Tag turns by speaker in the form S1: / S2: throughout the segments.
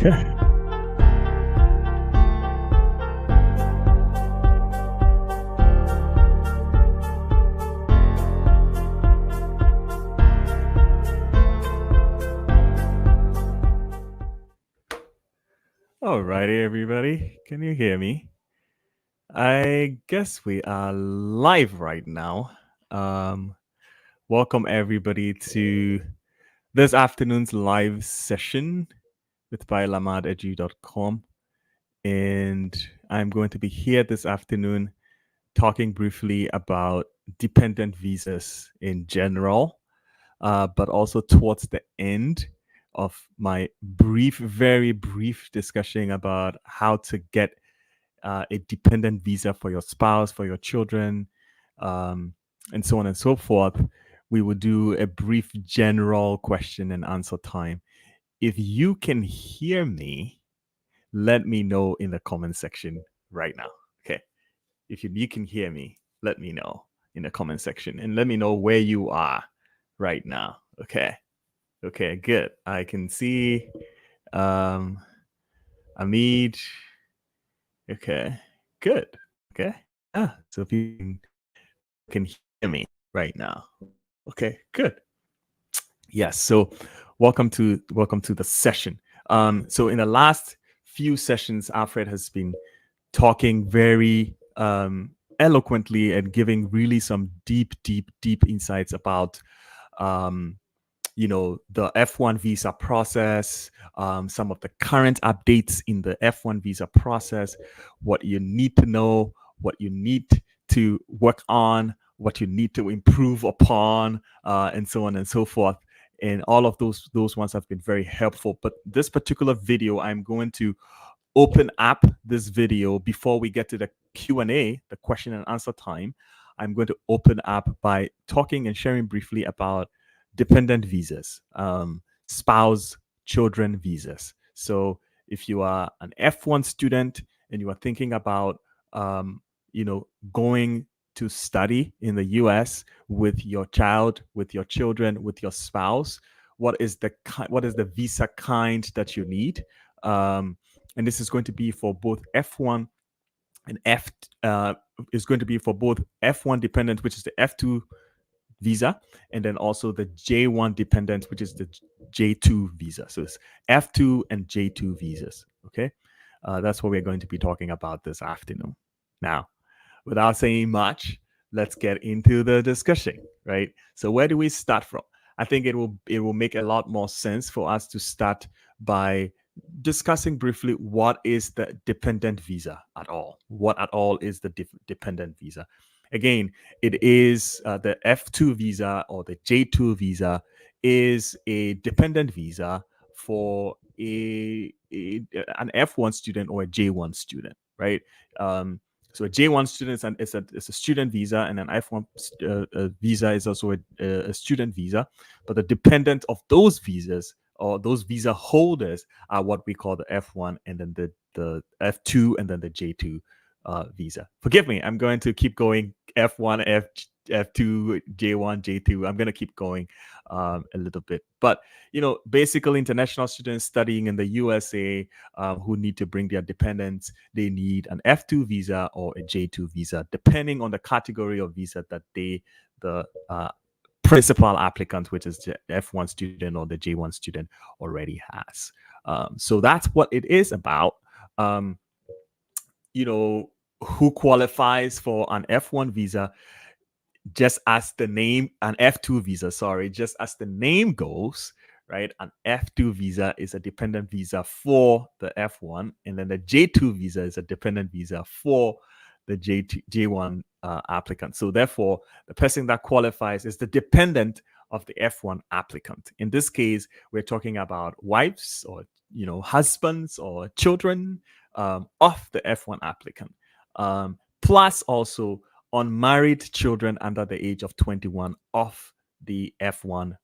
S1: Okay. Alrighty, everybody. Can you hear me? I guess we are live right now. Um, Welcome everybody to this afternoon's live session with biolamadedu.com. And I'm going to be here this afternoon talking briefly about dependent visas in general, but also towards the end of my very brief discussion about how to get a dependent visa for your spouse, for your children, and so on and so forth, we will do a brief general question and answer time. If you can hear me, let me know in the comment section right now. Okay. If you can hear me, let me know in the comment section and let me know where you are right now. Okay. Okay, good. I can see Amid. Okay, good. Okay. So if you can hear me right now. Okay, good. Yes. So welcome to the session. So in the last few sessions, Alfred has been talking very eloquently and giving really some deep insights about the F1 visa process, some of the current updates in the F1 visa process, what you need to know, what you need to work on, what you need to improve upon, and so on and so forth. And all of those ones have been very helpful. But this particular video, I'm going to open up this video before we get to the Q&A, the question and answer time. I'm going to open up by talking and sharing briefly about dependent visas, spouse children visas. So if you are an F1 student and you are thinking about going to study in the US with your child, with your children, with your spouse, what is the visa kind that you need? And this is going to be for both F1 and is going to be for both F1 dependent, which is the F2 visa, and then also the J1 dependent, which is the J2 visa. So it's F2 and J2 visas. Okay, that's what we're going to be talking about this afternoon. Now, without saying much, let's get into the discussion. Right. So where do we start from? I think it will make a lot more sense for us to start by discussing briefly what is the dependent visa at all. What at all is the dependent visa? Again, it is the F2 visa or the J2 visa is a dependent visa for an F1 student or a J1 student, right? So a J1 student is a student visa, and an F1 visa is also a student visa. But the dependent of those visas or those visa holders are what we call the F1, and then the F2, and then the J2 visa. Forgive me, I'm going to keep going F1, F2, J1, J2. I'm going to keep going a little bit. But, basically international students studying in the USA who need to bring their dependents, they need an F2 visa or a J2 visa, depending on the category of visa that the principal applicant, which is the F1 student or the J1 student, already has. So that's what it is about. Who qualifies for an F1 visa? Just as the name, an F2 visa, sorry, just as the name goes, right? An F2 visa is a dependent visa for the F1, and then the J2 visa is a dependent visa for the J1 applicant. So therefore, the person that qualifies is the dependent of the F1 applicant. In this case, we're talking about wives or husbands or children of the F1 applicant, plus also unmarried children under the age of 21 of the F1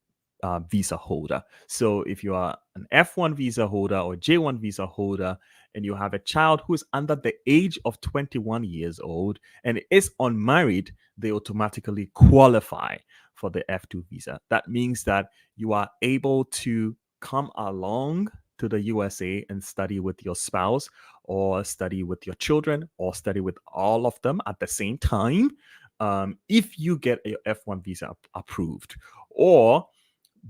S1: visa holder. So if you are an F1 visa holder or J1 visa holder and you have a child who is under the age of 21 years old and is unmarried, they automatically qualify for the F2 visa. That means that you are able to come along to the USA and study with your spouse, or study with your children, or study with all of them at the same time, if you get a F1 visa approved, or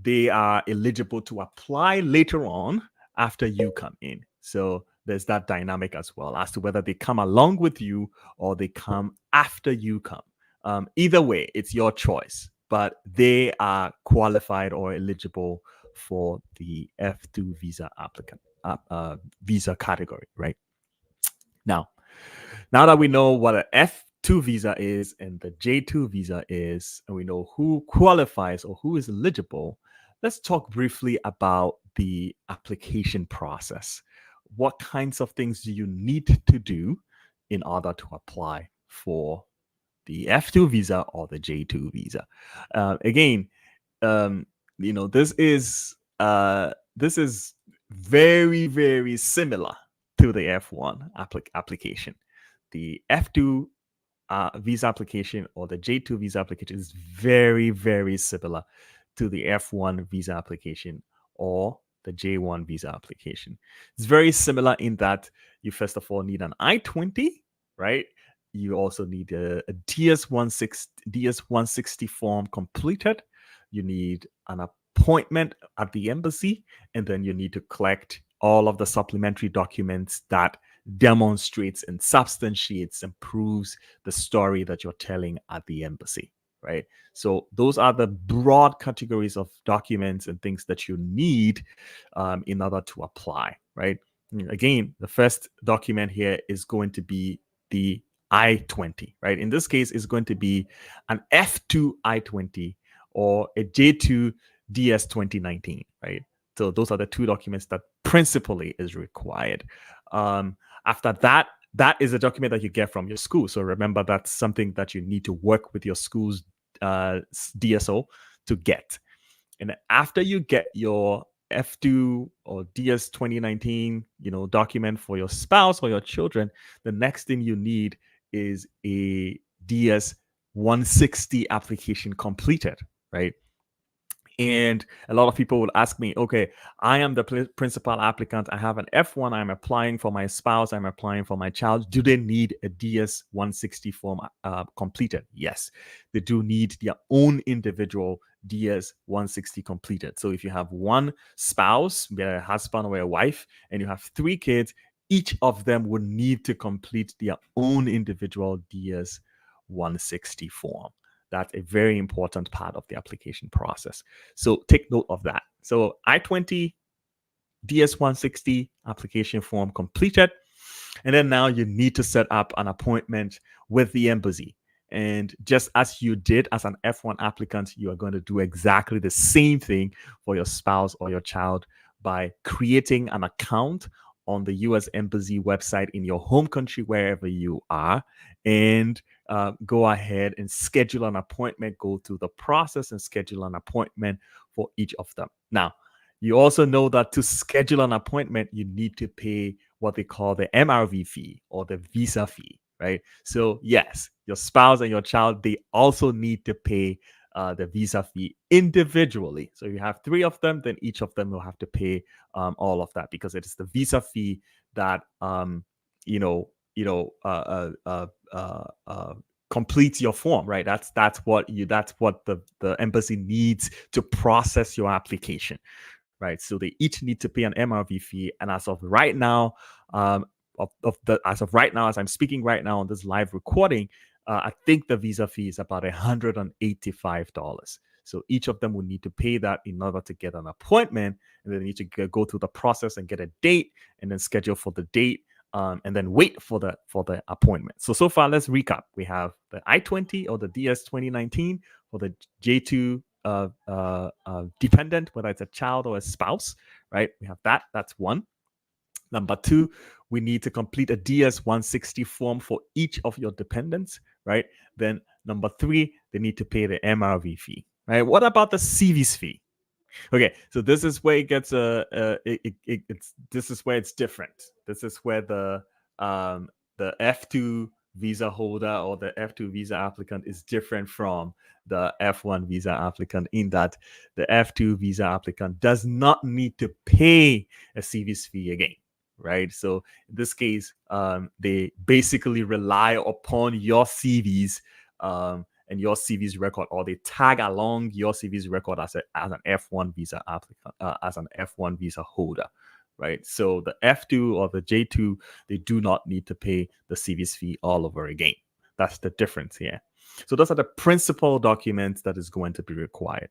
S1: they are eligible to apply later on after you come in. So there's that dynamic as well as to whether they come along with you or they come after you come. Either way, it's your choice, but they are qualified or eligible for the F2 visa applicant visa category, right? Now that we know what an F2 visa is and the J2 visa is, and we know who qualifies or who is eligible, let's talk briefly about the application process. What kinds of things do you need to do in order to apply for the F2 visa or the J2 visa? Again, this is very, very similar to the F1 application. The F2 visa application or the J2 visa application is very, very similar to the F1 visa application or the J1 visa application. It's very similar in that you first of all need an I-20, right? You also need a DS-160 form completed. You need an appointment at the embassy, and then you need to collect all of the supplementary documents that demonstrates and substantiates and proves the story that you're telling at the embassy, right? So those are the broad categories of documents and things that you need in order to apply, right? Again, the first document here is going to be the I-20, right? In this case, it's going to be an F2 I-20 or a J2 DS 2019, right? So those are the two documents that principally is required. After that, that is a document that you get from your school. So remember, that's something that you need to work with your school's DSO to get. And after you get your F2 or DS 2019, document for your spouse or your children, the next thing you need is a DS 160 application completed, right? And a lot of people would ask me, okay, I am the principal applicant. I have an F1. I'm applying for my spouse. I'm applying for my child. Do they need a DS 160 form completed? Yes, they do need their own individual DS 160 completed. So if you have one spouse, be it a husband or a wife, and you have 3 kids, each of them would need to complete their own individual DS 160 form. That's a very important part of the application process. So take note of that. So I-20 DS-160 application form completed. And then now you need to set up an appointment with the embassy. And just as you did as an F1 applicant, you are going to do exactly the same thing for your spouse or your child by creating an account on the US Embassy website in your home country, wherever you are, and go ahead and schedule an appointment, go through the process and schedule an appointment for each of them. Now, you also know that to schedule an appointment, you need to pay what they call the MRV fee or the visa fee, right? So yes, your spouse and your child, they also need to pay the visa fee individually. So if you have 3 of them, then each of them will have to pay all of that, because it is the visa fee that completes your form, right? That's what the embassy needs to process your application, right? So they each need to pay an MRV fee, and as of right now, as I'm speaking right now on this live recording, I think the visa fee is about $185. So each of them will need to pay that in order to get an appointment, and then they need to go through the process and get a date, and then schedule for the date, and then wait for the appointment. So far, let's recap. We have the I-20 or the DS 2019 for the J2 dependent, whether it's a child or a spouse, right? We have that. That's one. Number 2, we need to complete a DS-160 form for each of your dependents, right? Then number 3, they need to pay the MRV fee, right? What about the CVS fee? Okay, so this is where it gets this is where it's different. This is where the F2 visa holder or the F2 visa applicant is different from the F1 visa applicant in that the F2 visa applicant does not need to pay a CVS fee again, right? So in this case, they basically rely upon your CVs and your CV's record, or they tag along your CV's record as an F1 visa applicant, as an F1 visa holder, right? So the F2 or the J2, they do not need to pay the CV's fee all over again. That's the difference here. So those are the principal documents that is going to be required.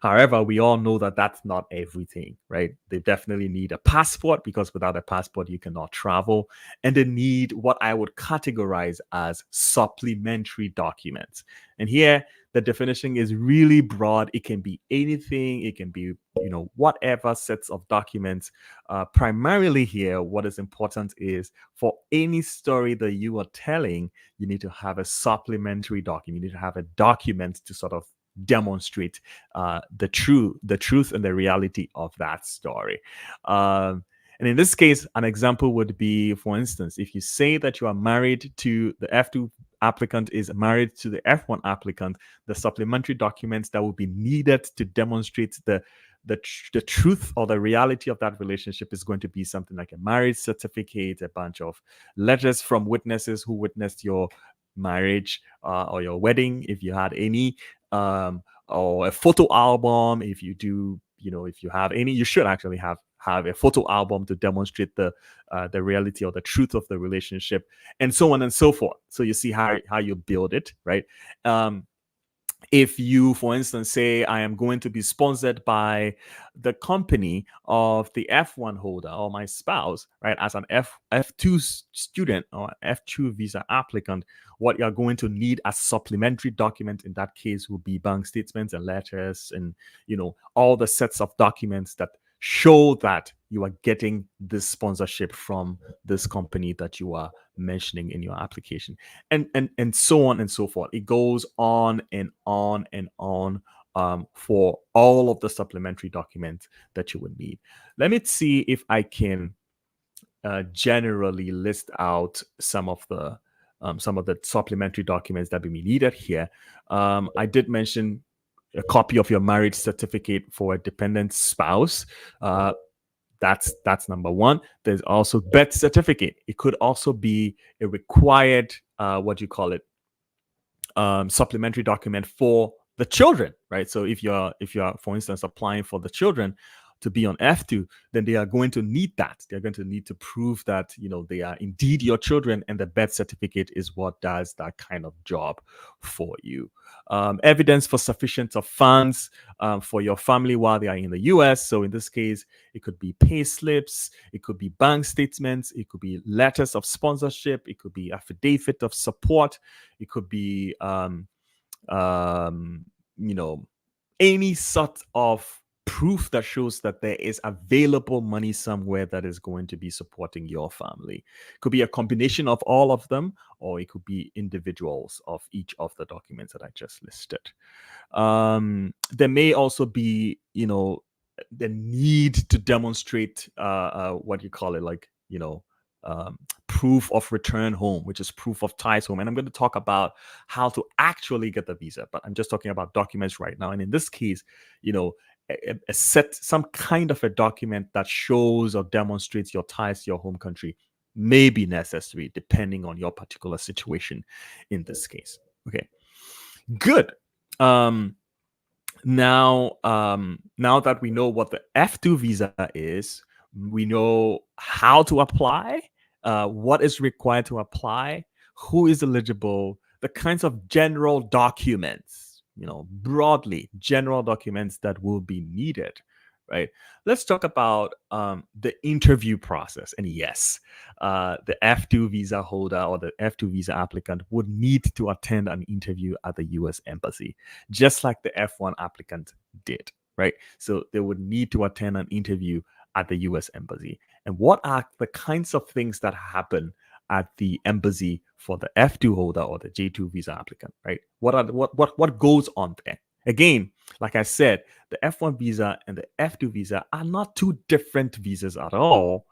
S1: However, we all know that that's not everything, right? They definitely need a passport, because without a passport, you cannot travel. And they need what I would categorize as supplementary documents. And here, the definition is really broad. It can be anything. It can be, whatever sets of documents. Primarily here, what is important is for any story that you are telling, you need to have a supplementary document. You need to have a document to sort of demonstrate the truth and the reality of that story. And in this case, an example would be, for instance, if you say that you are married to the F2 applicant is married to the F1 applicant, the supplementary documents that will be needed to demonstrate the truth or the reality of that relationship is going to be something like a marriage certificate, a bunch of letters from witnesses who witnessed your marriage or your wedding, if you had any, or a photo album. If you do, if you have any, you should actually have a photo album to demonstrate the reality or the truth of the relationship, and so on and so forth. So you see how you build it, right? If you, for instance, say, I am going to be sponsored by the company of the F1 holder or my spouse, right, as an F2 student or F2 visa applicant, what you're going to need as supplementary document in that case will be bank statements and letters and, all the sets of documents that show that you are getting this sponsorship from this company that you are mentioning in your application, and so on and so forth. It goes on and on and on for all of the supplementary documents that you would need. Let me see if I can generally list out some of the supplementary documents that will be needed here. I did mention a copy of your marriage certificate for a dependent spouse. That's number one. There's also birth certificate. It could also be a required supplementary document for the children, right? So if you're for instance applying for the children to be on F2, then they are going to need that. They're going to need to prove that they are indeed your children, and the birth certificate is what does that kind of job for you. Evidence for sufficient of funds for your family while they are in the US. So in this case, it could be pay slips, it could be bank statements, it could be letters of sponsorship, it could be affidavit of support, it could be any sort of proof that shows that there is available money somewhere that is going to be supporting your family. It could be a combination of all of them, or it could be individuals of each of the documents that I just listed. There may also be, the need to demonstrate proof of return home, which is proof of ties home. And I'm going to talk about how to actually get the visa, but I'm just talking about documents right now. And in this case, some kind of a document that shows or demonstrates your ties to your home country may be necessary depending on your particular situation in this case. Okay, good. Now that we know what the F2 visa is, we know how to apply, what is required to apply, who is eligible, the kinds of general documents, broadly general documents that will be needed, right? Let's talk about the interview process. And yes, the F2 visa holder or the F2 visa applicant would need to attend an interview at the US Embassy, just like the F1 applicant did, right? So they would need to attend an interview at the US Embassy. And what are the kinds of things that happen at the embassy for the F2 holder or the J2 visa applicant, right? What goes on there? Again, like I said, the F1 visa and the F2 visa are not two different visas at all.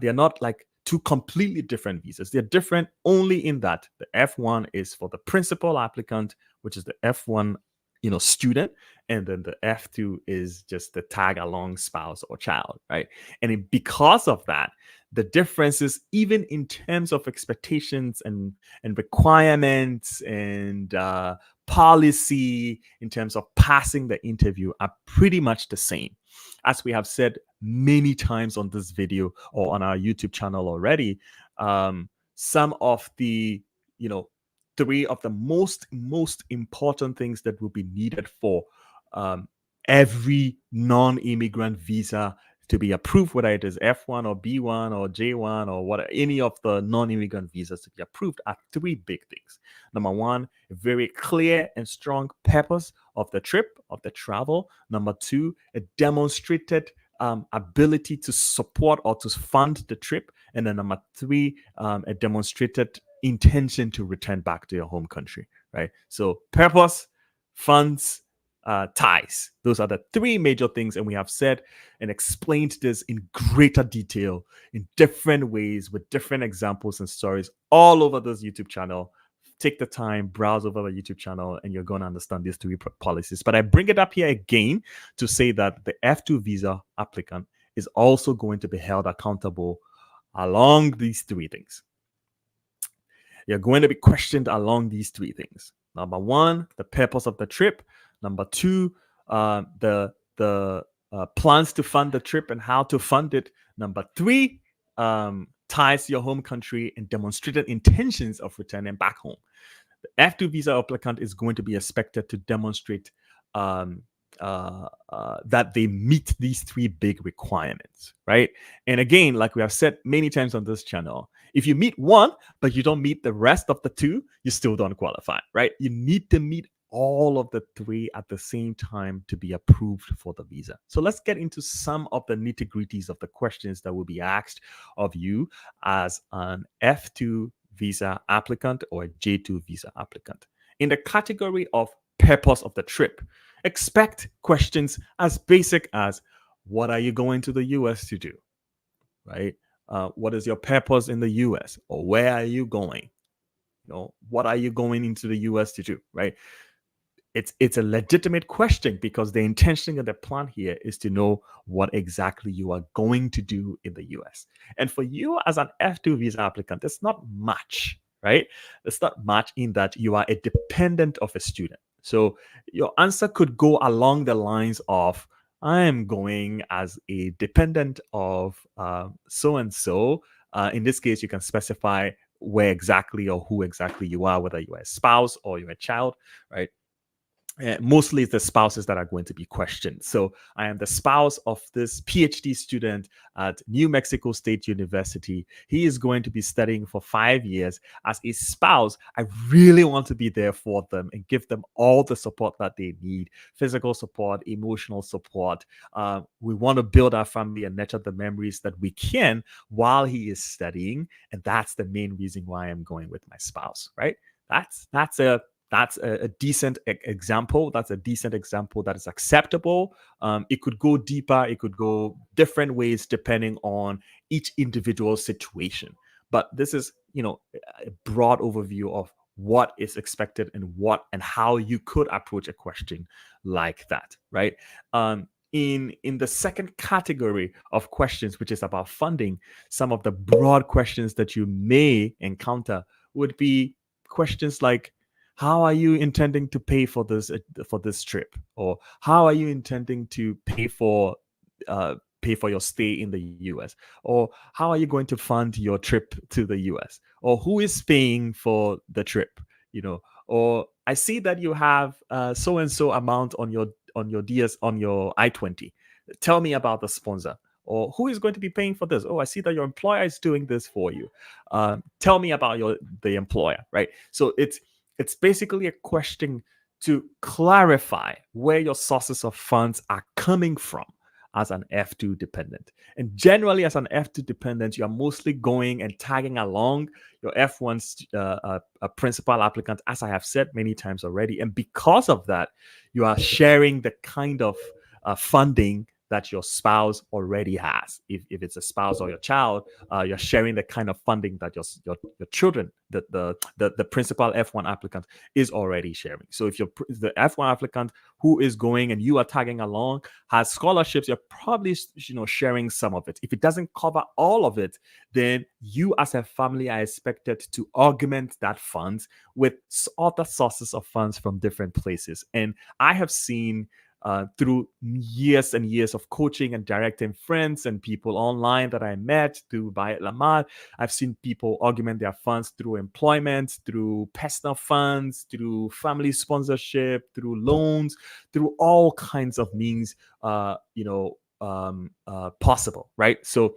S1: They are not like two completely different visas. They're different only in that the F1 is for the principal applicant, which is the F1 student, and then the F2 is just the tag along spouse or child, right? And because of that, the differences, even in terms of expectations and requirements and policy in terms of passing the interview, are pretty much the same. As we have said many times on this video or on our YouTube channel already, some of the three of the most important things that will be needed for every non-immigrant visa to be approved, whether it is F1 or B1 or J1 or what, any of the non-immigrant visas to be approved, are three big things. Number one, a very clear and strong purpose of the trip, of the travel. Number two, a demonstrated ability to support or to fund the trip. And then number three, a demonstrated intention to return back to your home country, right? So purpose, funds, ties. Those are the three major things. And we have said and explained this in greater detail in different ways with different examples and stories all over this YouTube channel. Take the time, browse over the YouTube channel, and you're going to understand these three policies. But I bring it up here again to say that the F2 visa applicant is also going to be held accountable along these three things. You're going to be questioned along these three things. Number one, the purpose of the trip. Number two, the plans to fund the trip and how to fund it. Number three, ties to your home country and demonstrated intentions of returning back home. The F2 visa applicant is going to be expected to demonstrate that they meet these three big requirements, right? And again, like we have said many times on this channel, if you meet one, but you don't meet the rest of the two, you still don't qualify, right? You need to meet all of the three at the same time to be approved for the visa. So let's get into some of the nitty-gritties of the questions that will be asked of you as an F2 visa applicant or a J2 visa applicant. In the category of purpose of the trip, expect questions as basic as, what are you going to the US to do, right? What is your purpose in the US, or where are you going? What are you going into the US to do, right? It's a legitimate question because the intention of the plan here is to know what exactly you are going to do in the US. And for you as an F2 visa applicant, it's not much, right? It's not much in that you are a dependent of a student. So your answer could go along the lines of, I am going as a dependent of so-and-so. In this case, you can specify where exactly or who exactly you are, whether you're a spouse or you're a child, right? Mostly it's the spouses that are going to be questioned. So I am the spouse of this PhD student at New Mexico State University. He is going to be studying for 5 years. As a spouse, I really want to be there for them and give them all the support that they need: physical support, emotional support. We want to build our family and nurture the memories that we can while he is studying. And that's the main reason why I'm going with my spouse, right? That's a decent example. That's a decent example that is acceptable. It could go deeper. It could go different ways depending on each individual situation. But this is, a broad overview of what is expected and how you could approach a question like that, right? In the second category of questions, which is about funding, some of the broad questions that you may encounter would be questions like, how are you intending to pay for this trip? Or how are you intending to pay for your stay in the US? Or how are you going to fund your trip to the US? Or who is paying for the trip? Or I see that you have so and so amount on your I-20. Tell me about the sponsor. Or who is going to be paying for this? Oh, I see that your employer is doing this for you. Tell me about the employer, right? So it's basically a question to clarify where your sources of funds are coming from as an F2 dependent. And generally, as an F2 dependent, you are mostly going and tagging along your F1 principal applicant, as I have said many times already. And because of that, you are sharing the kind of funding that your spouse already has. If it's a spouse or your child, you're sharing the kind of funding that your children, the principal F1 applicant is already sharing. So if you're the F1 applicant who is going and you are tagging along has scholarships, you're probably sharing some of it. If it doesn't cover all of it, then you as a family are expected to augment that funds with other sources of funds from different places. And I have seen through years and years of coaching and directing friends and people online that I met through Bayet Lamar, I've seen people augment their funds through employment, through personal funds, through family sponsorship, through loans, through all kinds of means, possible, right? So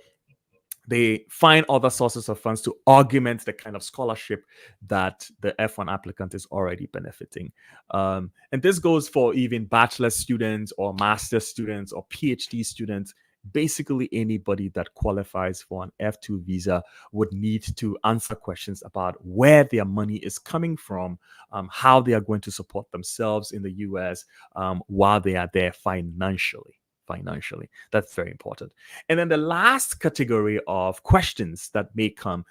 S1: they find other sources of funds to augment the kind of scholarship that the F1 applicant is already benefiting. And this goes for even bachelor students or master students or PhD students. Basically, anybody that qualifies for an F2 visa would need to answer questions about where their money is coming from, how they are going to support themselves in the US while they are there financially. That's very important. And then the last category of questions that may come,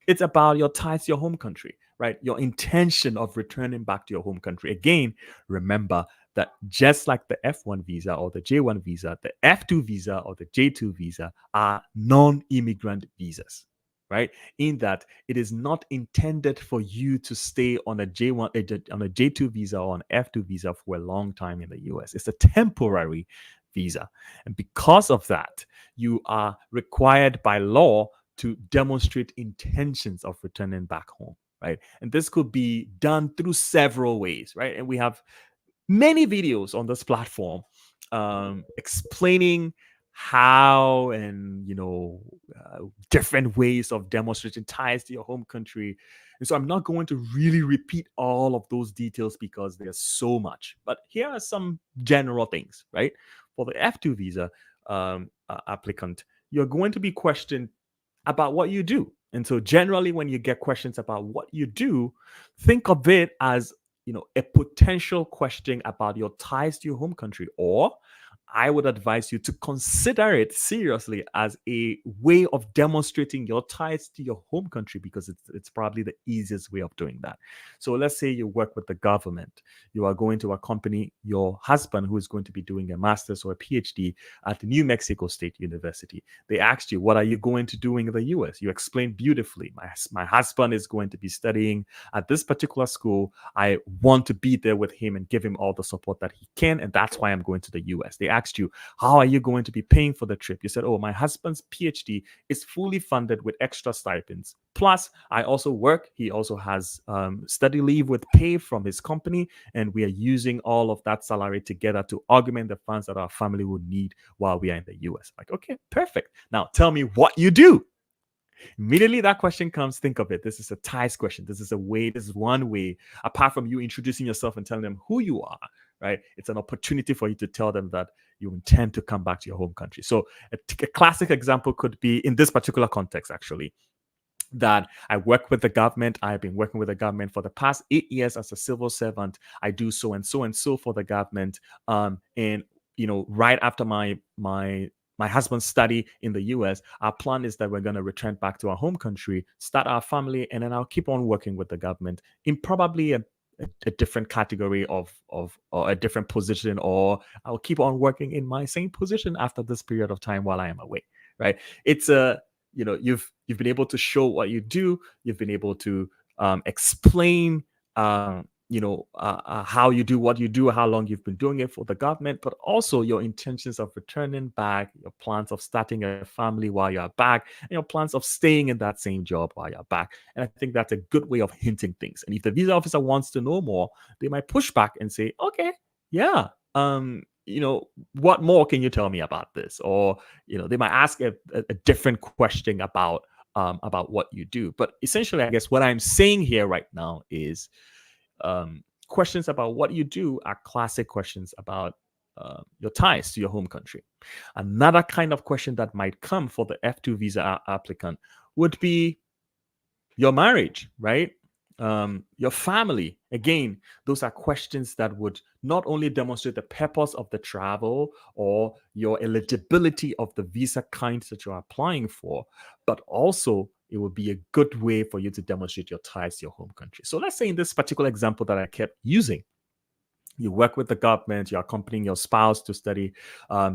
S1: it's about your ties to your home country, right? Your intention of returning back to your home country. Again, remember that just like the F1 visa or the J1 visa, the F2 visa or the J2 visa are non-immigrant visas, right? In that it is not intended for you to stay on a J1 on a J2 visa or an F2 visa for a long time in the US. It's a temporary visa. And because of that, you are required by law to demonstrate intentions of returning back home, right? And this could be done through several ways, right? And we have many videos on this platform explaining how and different ways of demonstrating ties to your home country. And so I'm not going to really repeat all of those details because there's so much, but here are some general things, right? For the F2 visa applicant, you're going to be questioned about what you do. And so generally when you get questions about what you do, think of it as a potential question about your ties to your home country, or I would advise you to consider it seriously as a way of demonstrating your ties to your home country, because it's probably the easiest way of doing that. So let's say you work with the government. You are going to accompany your husband, who is going to be doing a master's or a PhD at the New Mexico State University. They asked you, what are you going to do in the US? You explained beautifully. My husband is going to be studying at this particular school. I want to be there with him and give him all the support that he can. And that's why I'm going to the US. They asked you, how are you going to be paying for the trip? You said, oh, my husband's PhD is fully funded with extra stipends. Plus, I also work. He also has study leave with pay from his company. And we are using all of that salary together to augment the funds that our family would need while we are in the US. Like, okay, perfect. Now tell me what you do. Immediately that question comes, think of it. This is a ties question. This is one way, apart from you introducing yourself and telling them who you are, right? It's an opportunity for you to tell them that you intend to come back to your home country. So a classic example could be in this particular context, actually, that I work with the government. I've been working with the government for the past 8 years as a civil servant. I do so and so and so for the government. And right after my husband's study in the US, our plan is that we're going to return back to our home country, start our family, and then I'll keep on working with the government in probably a different category of or a different position, or I'll keep on working in my same position after this period of time while I am away, right? It's you've been able to show what you do. You've been able to explain how you do what you do, how long you've been doing it for the government, but also your intentions of returning back, your plans of starting a family while you're back, and your plans of staying in that same job while you're back. And I think that's a good way of hinting things. And if the visa officer wants to know more, they might push back and say, okay, yeah, what more can you tell me about this? Or they might ask a different question about what you do. But essentially, I guess what I'm saying here right now is questions about what you do are classic questions about your ties to your home country. Another kind of question that might come for the F2 visa applicant would be your marriage, right? your family. Again, those are questions that would not only demonstrate the purpose of the travel or your eligibility of the visa kinds that you're applying for, but also it would be a good way for you to demonstrate your ties to your home country. So let's say in this particular example that I kept using, you work with the government, you're accompanying your spouse to study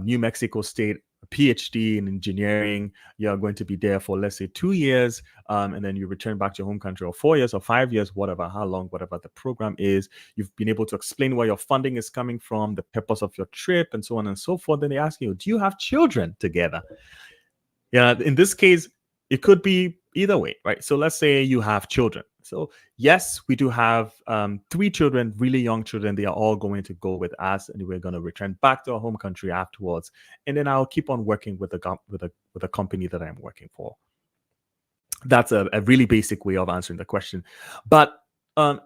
S1: New Mexico State, a PhD in engineering. You're going to be there for, let's say, 2 years, and then you return back to your home country, or 4 years or 5 years, whatever, how long, whatever the program is. You've been able to explain where your funding is coming from, the purpose of your trip, and so on and so forth. Then they ask you, do you have children together? Yeah, in this case, it could be either way, right? So let's say you have children. So yes, we do have 3 children, really young children. They are all going to go with us, and we're going to return back to our home country afterwards. And then I'll keep on working with the company that I'm working for. That's a really basic way of answering the question. But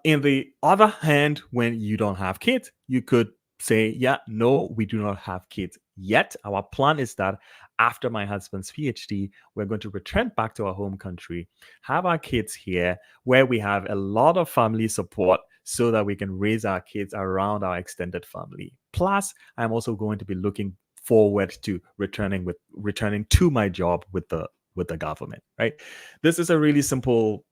S1: in the other hand, when you don't have kids, you could say, yeah, no, we do not have kids yet. Our plan is that after my husband's PhD, we're going to return back to our home country, have our kids here, where we have a lot of family support so that we can raise our kids around our extended family. Plus, I'm also going to be looking forward to returning to my job with the government, right? This is a really simple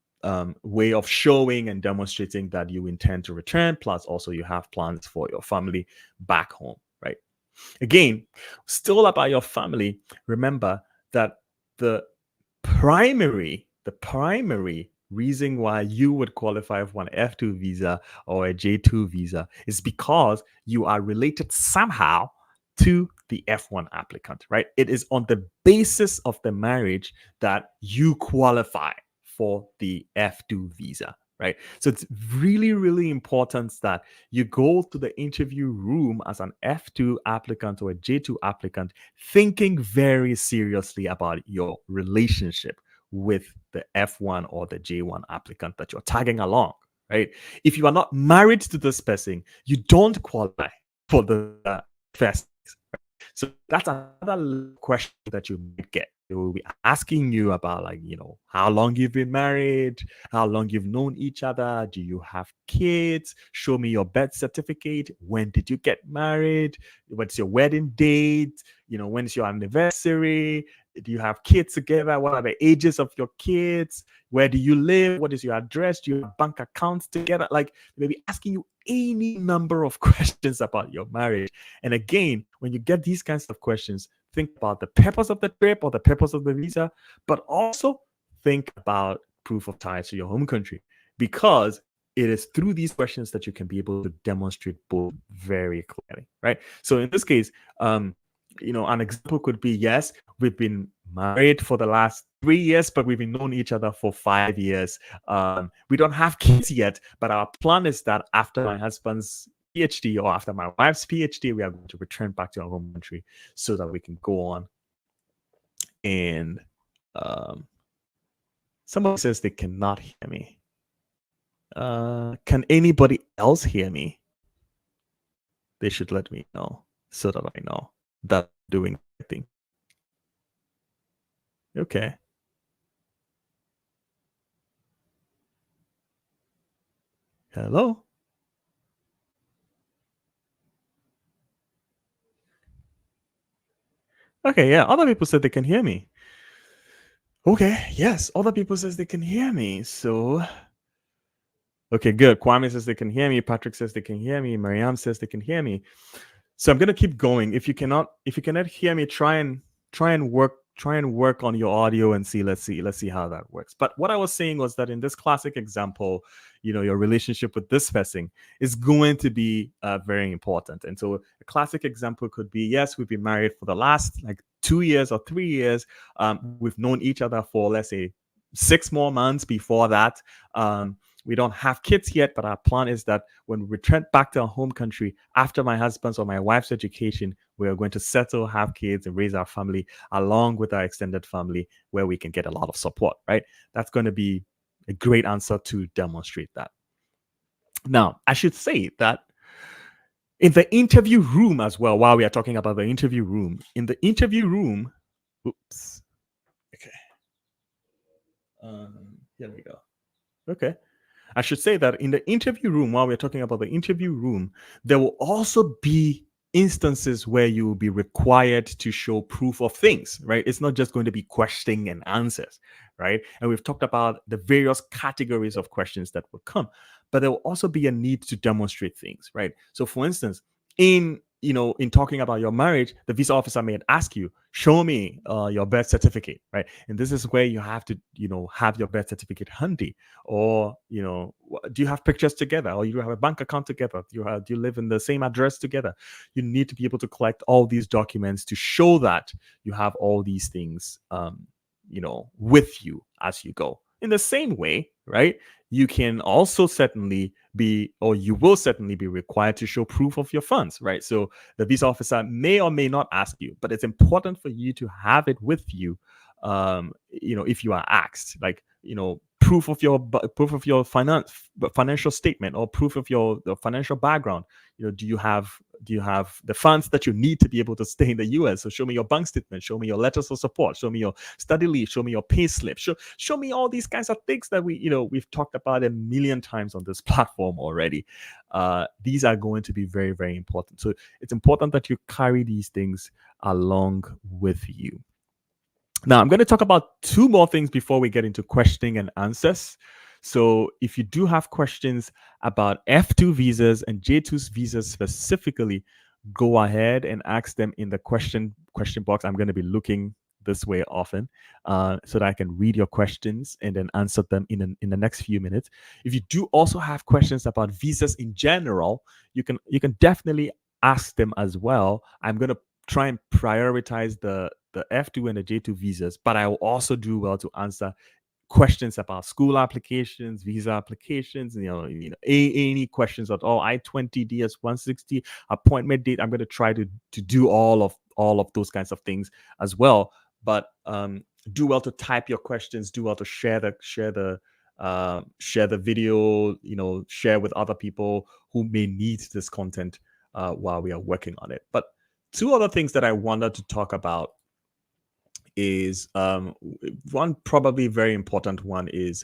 S1: way of showing and demonstrating that you intend to return, plus also you have plans for your family back home, right? Again, still about your family, remember that the primary reason why you would qualify for an F2 visa or a J2 visa is because you are related somehow to the F1 applicant, right? It is on the basis of the marriage that you qualify for the F2 visa, right? So it's really, really important that you go to the interview room as an F2 applicant or a J2 applicant, thinking very seriously about your relationship with the F1 or the J1 applicant that you're tagging along, right? If you are not married to this person, you don't qualify for the first. So that's another question that you might get. They will be asking you about, like, how long you've been married, how long you've known each other, do you have kids? Show me your birth certificate. When did you get married? What's your wedding date? When's your anniversary? Do you have kids together? What are the ages of your kids? Where do you live? What is your address? Do you have bank accounts together? Like, they may be asking you any number of questions about your marriage. And again, when you get these kinds of questions, think about the purpose of the trip or the purpose of the visa, but also think about proof of ties to your home country, because it is through these questions that you can be able to demonstrate both very clearly, right? So in this case, an example could be, yes, we've been married for the last 3 years, but we've been known each other for 5 years. We don't have kids yet, but our plan is that after my husband's PhD or after my wife's PhD, we are going to return back to our home country so that we can go on. And somebody says they cannot hear me. Can anybody else hear me? They should let me know so that I know that I'm doing the thing. Okay. Hello? Okay, yeah. Other people said they can hear me. Okay, yes. Other people says they can hear me. So, okay, good. Kwame says they can hear me. Patrick says they can hear me. Mariam says they can hear me. So I'm gonna keep going. If you cannot hear me, try and work on your audio and see. Let's see how that works. But what I was saying was that in this classic example, your relationship with this person is going to be very important. And so a classic example could be, yes, we've been married for the last 2 years or 3 years. We've known each other for, let's say, 6 more months before that. We don't have kids yet, but our plan is that when we return back to our home country after my husband's or my wife's education, we are going to settle, have kids, and raise our family along with our extended family, where we can get a lot of support, right? That's going to be a great answer to demonstrate that. Now, I should say that in the interview room as well, while we are talking about the interview room, oops. Okay. Here we go. Okay. I should say that in the interview room, while we're talking about the interview room, there will also be instances where you will be required to show proof of things, right? It's not just going to be questioning and answers, right? And we've talked about the various categories of questions that will come, but there will also be a need to demonstrate things, right? So for instance, in talking about your marriage, the visa officer may ask you, show me your birth certificate, right? And this is where you have to have your birth certificate handy, or do you have pictures together, or you have a bank account together, do you live in the same address together? You need to be able to collect all these documents to show that you have all these things with you as you go. In the same way, right, you can also certainly be, or you will certainly be required to show proof of your funds, right? So the visa officer may or may not ask you, but it's important for you to have it with you, if you are asked, like, proof of your financial statement, or proof of your the financial background. Do you have the funds that you need to be able to stay in the US? So show me your bank statement, show me your letters of support, show me your study leave, show me your pay slip, show me all these kinds of things that we've talked about a million times on this platform already. These are going to be very, very important. So it's important that you carry these things along with you. Now, I'm going to talk about two more things before we get into questioning and answers. So if you do have questions about F2 visas and J2 visas specifically, go ahead and ask them in the question box. I'm going to be looking this way often, so that I can read your questions and then answer them in the next few minutes. If you do also have questions about visas in general, you can definitely ask them as well. I'm going to try and prioritize the F2 and the J2 visas, but I will also do well to answer questions about school applications, visa applications, any questions at all, I-20, DS-160, appointment date. I'm going to try to do all of those kinds of things as well. But do well to type your questions, do well to share the video, share with other people who may need this content while we are working on it. But two other things that I wanted to talk about is one probably very important one is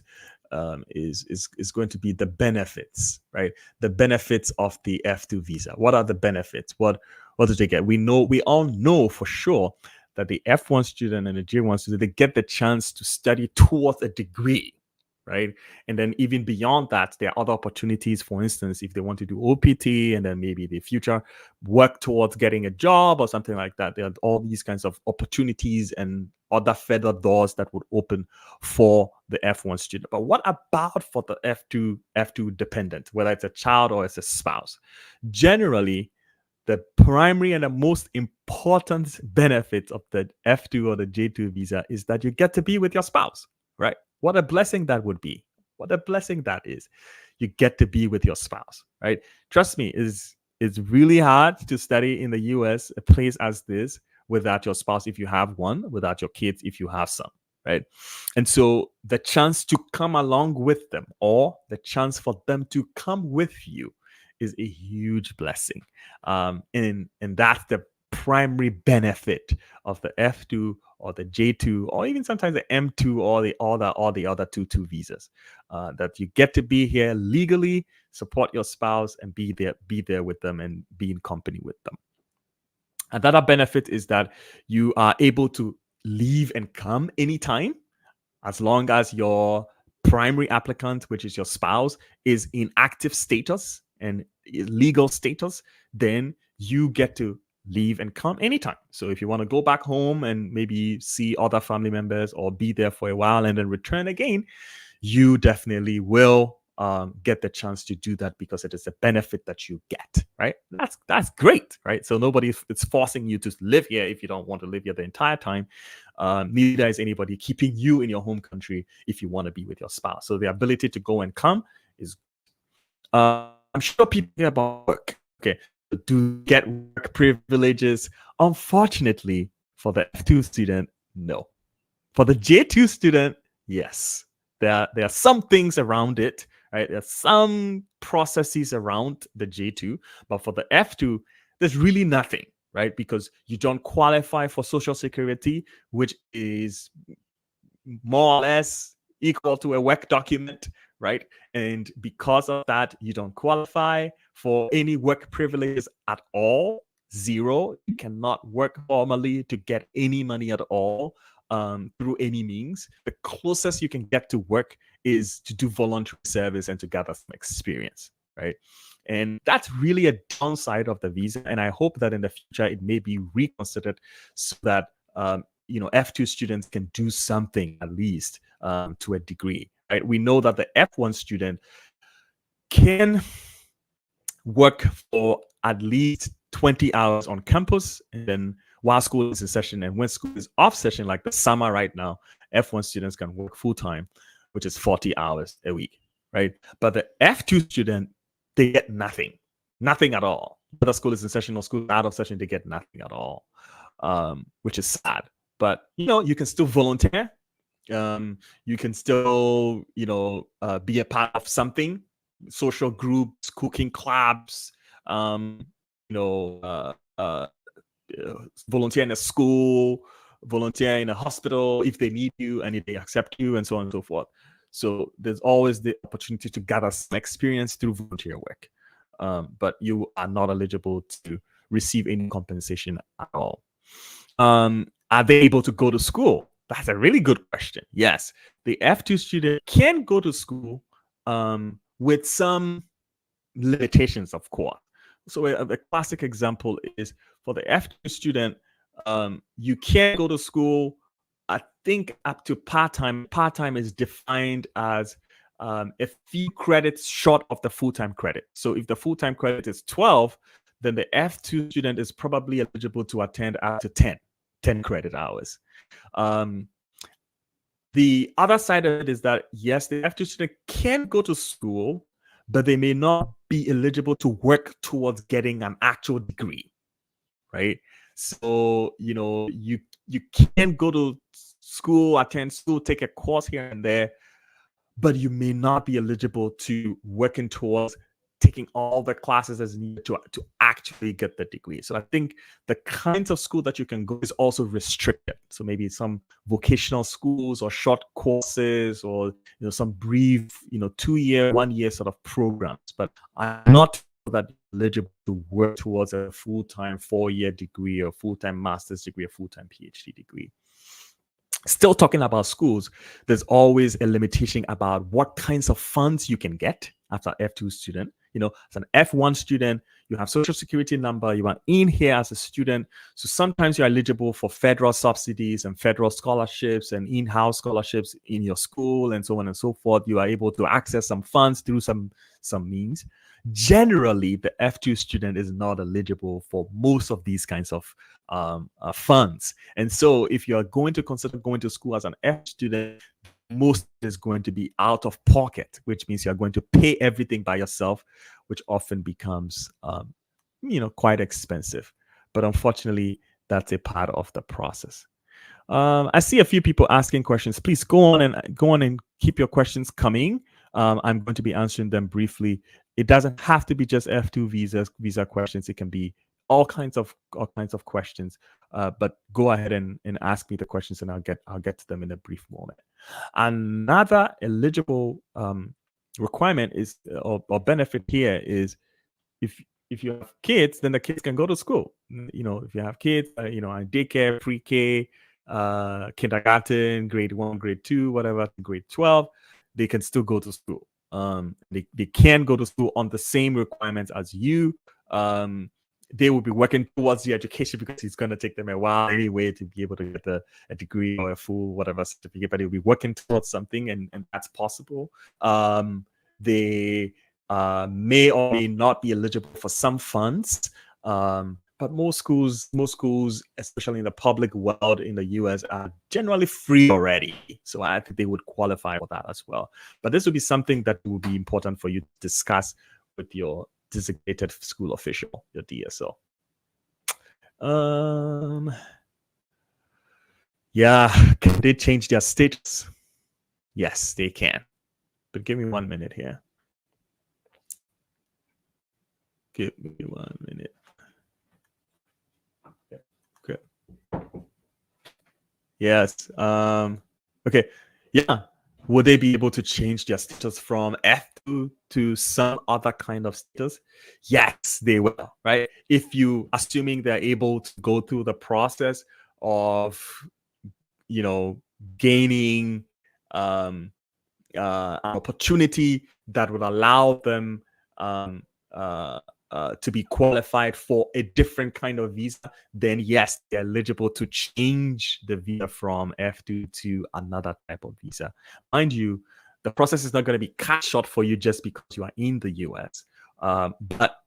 S1: going to be the benefits, right? The benefits of the F2 visa. What are the benefits? What do they get? We all know for sure that the F1 student and the J1 student, they get the chance to study towards a degree, right? And then even beyond that, there are other opportunities. For instance, if they want to do OPT and then maybe the future work towards getting a job or something like that, there are all these kinds of opportunities and other further doors that would open for the F1 student. But what about for the F2 dependent, whether it's a child or it's a spouse? Generally, the primary and the most important benefit of the F2 or the J2 visa is that you get to be with your spouse, right? What a blessing that would be. What a blessing that is. You get to be with your spouse, right? Trust me, it's really hard to study in the US, a place as this, without your spouse if you have one, without your kids if you have some, right? And so the chance to come along with them, or the chance for them to come with you, is a huge blessing. And that's the primary benefit of the F2 or the J2, or even sometimes the M2 or the other two visas, that you get to be here legally, support your spouse, and be there with them and be in company with them. Another benefit is that you are able to leave and come anytime, as long as your primary applicant, which is your spouse, is in active status and legal status. Then you get to leave and come anytime. So if you want to go back home and maybe see other family members or be there for a while and then return again, you definitely will get the chance to do that, because it is a benefit that you get, right? That's great, right? So nobody is forcing you to live here if you don't want to live here the entire time. Neither is anybody keeping you in your home country if you want to be with your spouse. So the ability to go and come is. I'm sure people hear about work. Okay, do get work privileges? Unfortunately, for the F2 student, no. For the J2 student, yes. There are some things around it, right? There are some processes around the J2, but for the F2, there's really nothing, right? Because you don't qualify for Social Security, which is more or less equal to a work document, right? And because of that, you don't qualify for any work privileges at all. Zero. You cannot work formally to get any money at all through any means. The closest you can get to work is to do voluntary service and to gather some experience, right? And that's really a downside of the visa. And I hope that in the future it may be reconsidered so that F2 students can do something at least to a degree, right? We know that the F1 student can work for at least 20 hours on campus, and then while school is in session, and when school is off session, like the summer right now, F1 students can work full time, which is 40 hours a week, right? But the F2 student, they get nothing at all. Whether school is in session or school is out of session, they get nothing at all, which is sad. But you can still volunteer. You can still be a part of something, social groups, cooking clubs, volunteer in a school, volunteer in a hospital if they need you and if they accept you, and so on and so forth. So there's always the opportunity to gather some experience through volunteer work, but you are not eligible to receive any compensation at all. Are they able to go to school? That's a really good question. Yes, the F2 student can go to school with some limitations, of course. So a classic example is for the F2 student, you can go to school, I think, up to part-time. Part-time is defined as a few credits short of the full-time credit. So if the full-time credit is 12, then the F2 student is probably eligible to attend up to 10 credit hours. The other side of it is that, yes, the F2 student can go to school, but they may not be eligible to work towards getting an actual degree, right? So, you can go to school, attend school, take a course here and there, but you may not be eligible to working towards taking all the classes as needed to actually get the degree. So I think the kinds of school that you can go is also restricted. So maybe some vocational schools or short courses, or some brief 2-year, 1-year sort of programs. But I'm not that eligible to work towards a full-time 4-year degree or full-time master's degree or full-time PhD degree. Still talking about schools, there's always a limitation about what kinds of funds you can get after F2 student. As an F1 student, you have social security number, you are in here as a student. So sometimes you're eligible for federal subsidies and federal scholarships and in-house scholarships in your school and so on and so forth. You are able to access some funds through some means. Generally, the F2 student is not eligible for most of these kinds of funds. And so if you're going to consider going to school as an F student, most is going to be out of pocket, which means you're going to pay everything by yourself, which often becomes quite expensive. But unfortunately, that's a part of the process. I see a few people asking questions. Please go on and keep your questions coming. I'm going to be answering them briefly. It doesn't have to be just F2 visa questions. It can be all kinds of questions. But go ahead and ask me the questions, and I'll get to them in a brief moment. Another eligible requirement is or benefit here is if you have kids, then the kids can go to school. If you have kids, daycare, pre-K, kindergarten, grade 1, grade 2, whatever, grade 12, they can still go to school. They can go to school on the same requirements as you. They will be working towards the education because it's going to take them a while anyway to be able to get a degree or a full whatever certificate, but they'll be working towards something, and that's possible. They may or may not be eligible for some funds, but most schools, especially in the public world in the US, are generally free already. So I think they would qualify for that as well. But this would be something that would be important for you to discuss with your designated school official, your DSO. Yeah, can they change their status? Yes, they can. But give me 1 minute here. Give me 1 minute. Okay. Yes. Okay. Yeah. Would they be able to change their status from F2 to some other kind of status? Yes, they will, right? If you, assuming they're able to go through the process of, gaining um, an opportunity that would allow them um, uh, to be qualified for a different kind of visa, then yes, they're eligible to change the visa from F2 to another type of visa. Mind you, the process is not going to be cut short for you just because you are in the US, but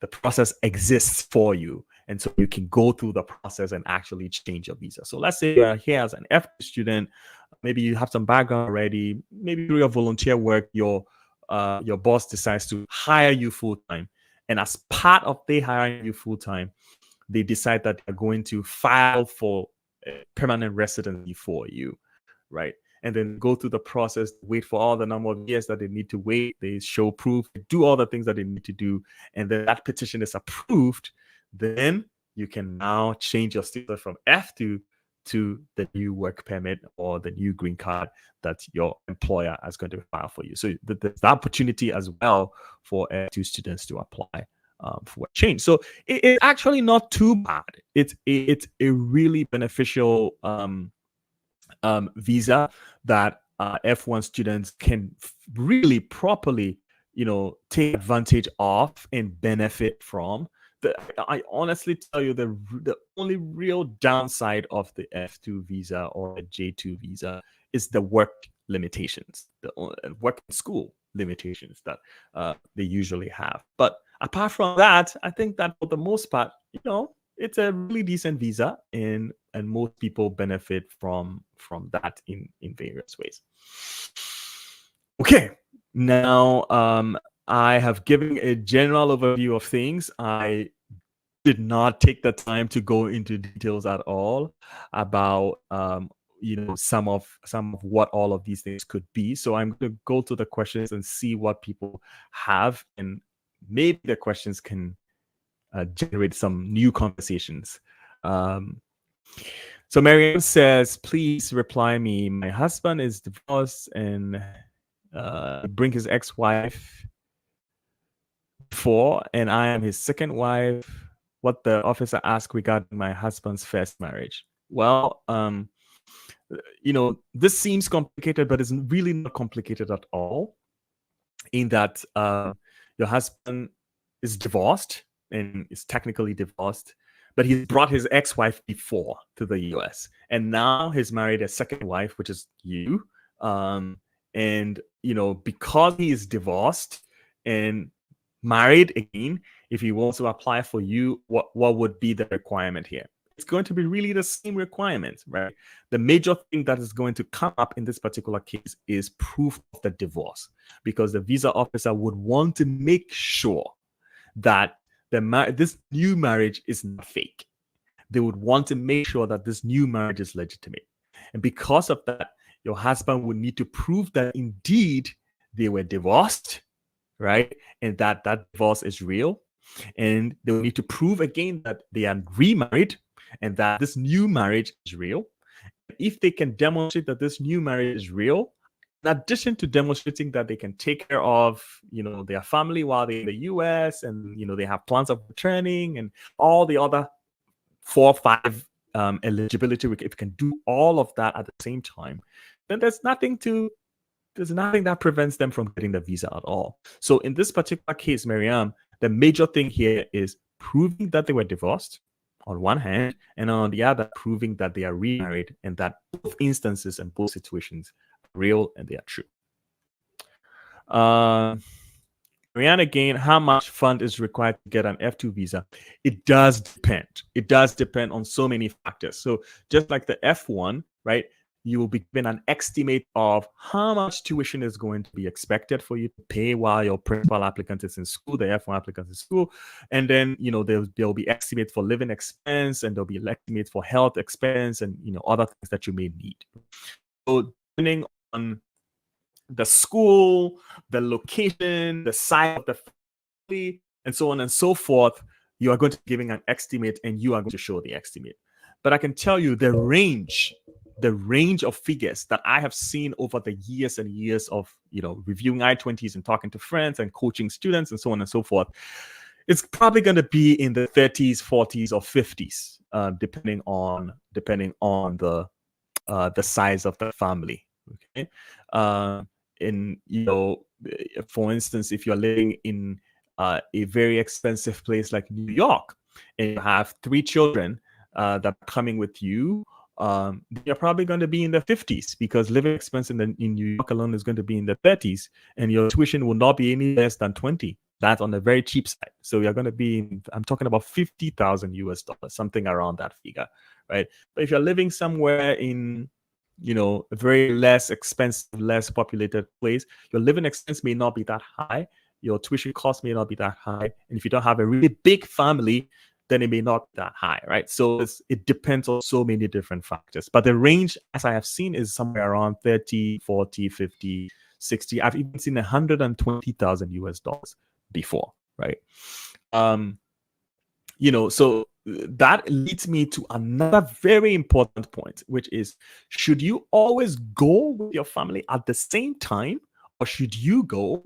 S1: the process exists for you. And so you can go through the process and actually change your visa. So let's say you're here as an F2 student, maybe you have some background already, maybe through your volunteer work, your boss decides to hire you full-time. And as part of they hiring you full-time, they decide that they're going to file for permanent residency for you, right? And then go through the process, wait for all the number of years that they need to wait. They show proof, they do all the things that they need to do. And then that petition is approved. Then you can now change your status from F2 to the new work permit or the new green card that your employer is going to file for you. So there's the opportunity as well for F2 students to apply for a change. So it's actually not too bad. It's a really beneficial visa that F1 students can really properly, take advantage of and benefit from. I honestly tell you, the only real downside of the F2 visa or a J2 visa is the work limitations, the work in school limitations that they usually have. But apart from that, I think that for the most part, it's a really decent visa, and most people benefit from that in various ways. Okay, now I have given a general overview of things. I did not take the time to go into details at all about some of what all of these things could be. So I'm going to go to the questions and see what people have, and maybe the questions can generate some new conversations. So Marianne says, please reply me. My husband is divorced and bring his ex-wife before, and I am his second wife. What the officer asked regarding my husband's first marriage. Well, this seems complicated, but it's really not complicated at all. In that your husband is divorced and is technically divorced, but he brought his ex-wife before to the US, and now he's married a second wife, which is you. And because he is divorced and married again, if he wants to apply for you, what would be the requirement here? It's going to be really the same requirement, right? The major thing that is going to come up in this particular case is proof of the divorce, because the visa officer would want to make sure that this new marriage is not fake. They would want to make sure that this new marriage is legitimate. And because of that, your husband would need to prove that indeed they were divorced, right? And that divorce is real. And they will need to prove again that they are remarried and that this new marriage is real. If they can demonstrate that this new marriage is real, in addition to demonstrating that they can take care of, their family while they're in the US, and, they have plans of returning and all the other 4 or 5 eligibility, if you can do all of that at the same time, then there's nothing that prevents them from getting the visa at all. So in this particular case, Miriam, the major thing here is proving that they were divorced on one hand, and on the other, proving that they are remarried and that both instances and both situations are real and they are true. Marianne again, how much fund is required to get an F2 visa? It does depend. It does depend on so many factors. So just like the F1, right? You will be given an estimate of how much tuition is going to be expected for you to pay while your principal applicant is in school, the F1 applicant is in school. And then, there'll be estimate for living expense, and there'll be estimate for health expense, and, other things that you may need. So depending on the school, the location, the size of the family, and so on and so forth, you are going to be giving an estimate, and you are going to show the estimate. But I can tell you the range the range of figures that I have seen over the years and years of, reviewing I-20s and talking to friends and coaching students and so on and so forth, it's probably going to be in the 30s, 40s, or 50s, depending on the size of the family. Okay, for instance, if you're living in a very expensive place like New York, and you have 3 children that are coming with you, you're probably going to be in the 50s, because living expense in New York alone is going to be in the 30s, and your tuition will not be any less than 20. That's on the very cheap side. So you're going to be, I'm talking about $50,000, something around that figure, right? But if you're living somewhere in, a very less expensive, less populated place, your living expense may not be that high. Your tuition cost may not be that high. And if you don't have a really big family, then it may not be that high, right? So it depends on so many different factors. But the range, as I have seen, is somewhere around 30, 40, 50, 60. I've even seen $120,000 before, right? So that leads me to another very important point, which is, should you always go with your family at the same time, or should you go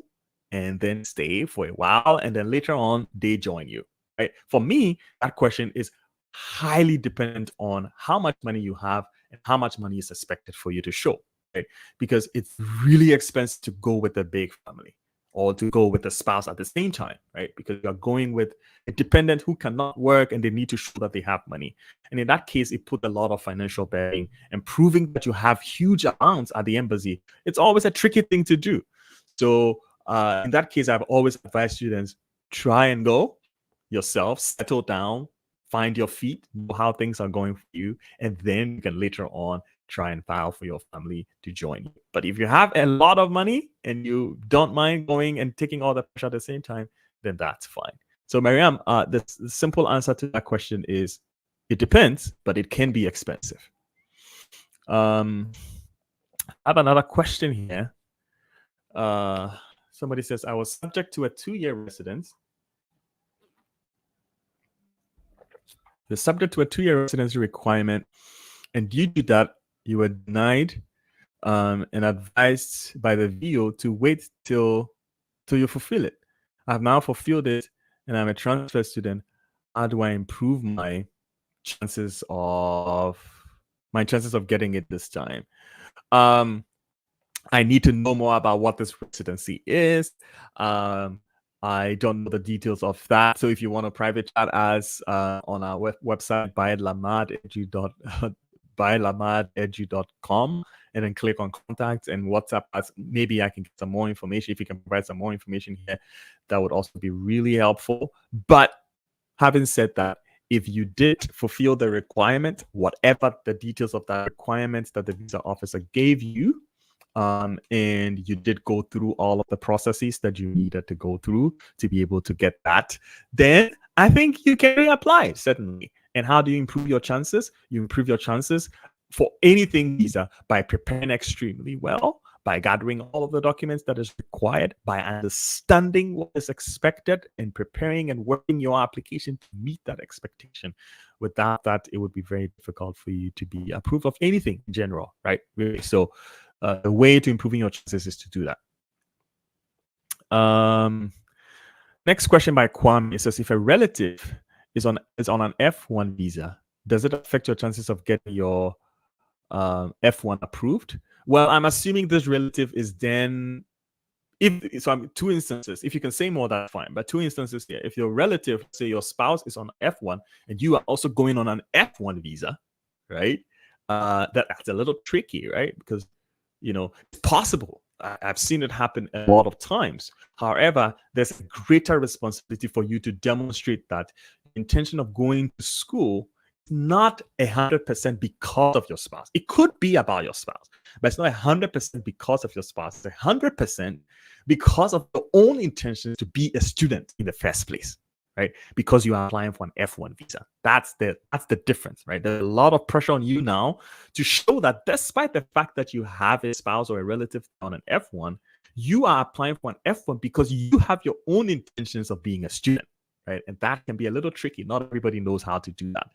S1: and then stay for a while and then later on they join you, right? For me, that question is highly dependent on how much money you have and how much money is expected for you to show, right? Because it's really expensive to go with a big family or to go with a spouse at the same time, right? Because you're going with a dependent who cannot work and they need to show that they have money. And in that case, it put a lot of financial bearing, and proving that you have huge amounts at the embassy, it's always a tricky thing to do. So in that case, I've always advised students, try and go yourself, settle down, find your feet, know how things are going for you, and then you can later on try and file for your family to join you. But if you have a lot of money and you don't mind going and taking all the pressure at the same time, then that's fine. So Mariam, the simple answer to that question is, it depends, but it can be expensive. I have another question here. Somebody says, I was subject to a 2-year residence. You're subject to a 2-year residency requirement, and due to that, you were denied and advised by the VO to wait till you fulfill it. I've now fulfilled it, and I'm a transfer student. How do I improve my chances of getting it this time? I need to know more about what this residency is. I don't know the details of that. So if you want to private chat us on our website, bylamadEdu.com, and then click on contacts and WhatsApp us. Maybe I can get some more information. If you can provide some more information here, that would also be really helpful. But having said that, if you did fulfill the requirement, whatever the details of that requirement that the visa officer gave you, and you did go through all of the processes that you needed to go through to be able to get that, then I think you can reapply, certainly. And how do you improve your chances? You improve your chances for anything visa by preparing extremely well, by gathering all of the documents that is required, by understanding what is expected, and preparing and working your application to meet that expectation. Without that, it would be very difficult for you to be approved of anything in general, right? Really. So the way to improving your chances is to do that. Next question by Kwame. It says, if a relative is on an F1 visa, does it affect your chances of getting your F1 approved? Well, I'm assuming this relative is then, two instances. If you can say more, that's fine. But 2 instances here. If your relative, say your spouse, is on F1 and you are also going on an F1 visa, right? That's a little tricky, right? Because it's possible. I've seen it happen a lot of times. However, there's a greater responsibility for you to demonstrate that the intention of going to school is not 100% because of your spouse. It could be about your spouse, but it's not 100% because of your spouse. It's 100% because of your own intention to be a student in the first place, right? Because you are applying for an F1 visa. That's the difference, right? There's a lot of pressure on you now to show that despite the fact that you have a spouse or a relative on an F1, you are applying for an F1 because you have your own intentions of being a student, right? And that can be a little tricky. Not everybody knows how to do that.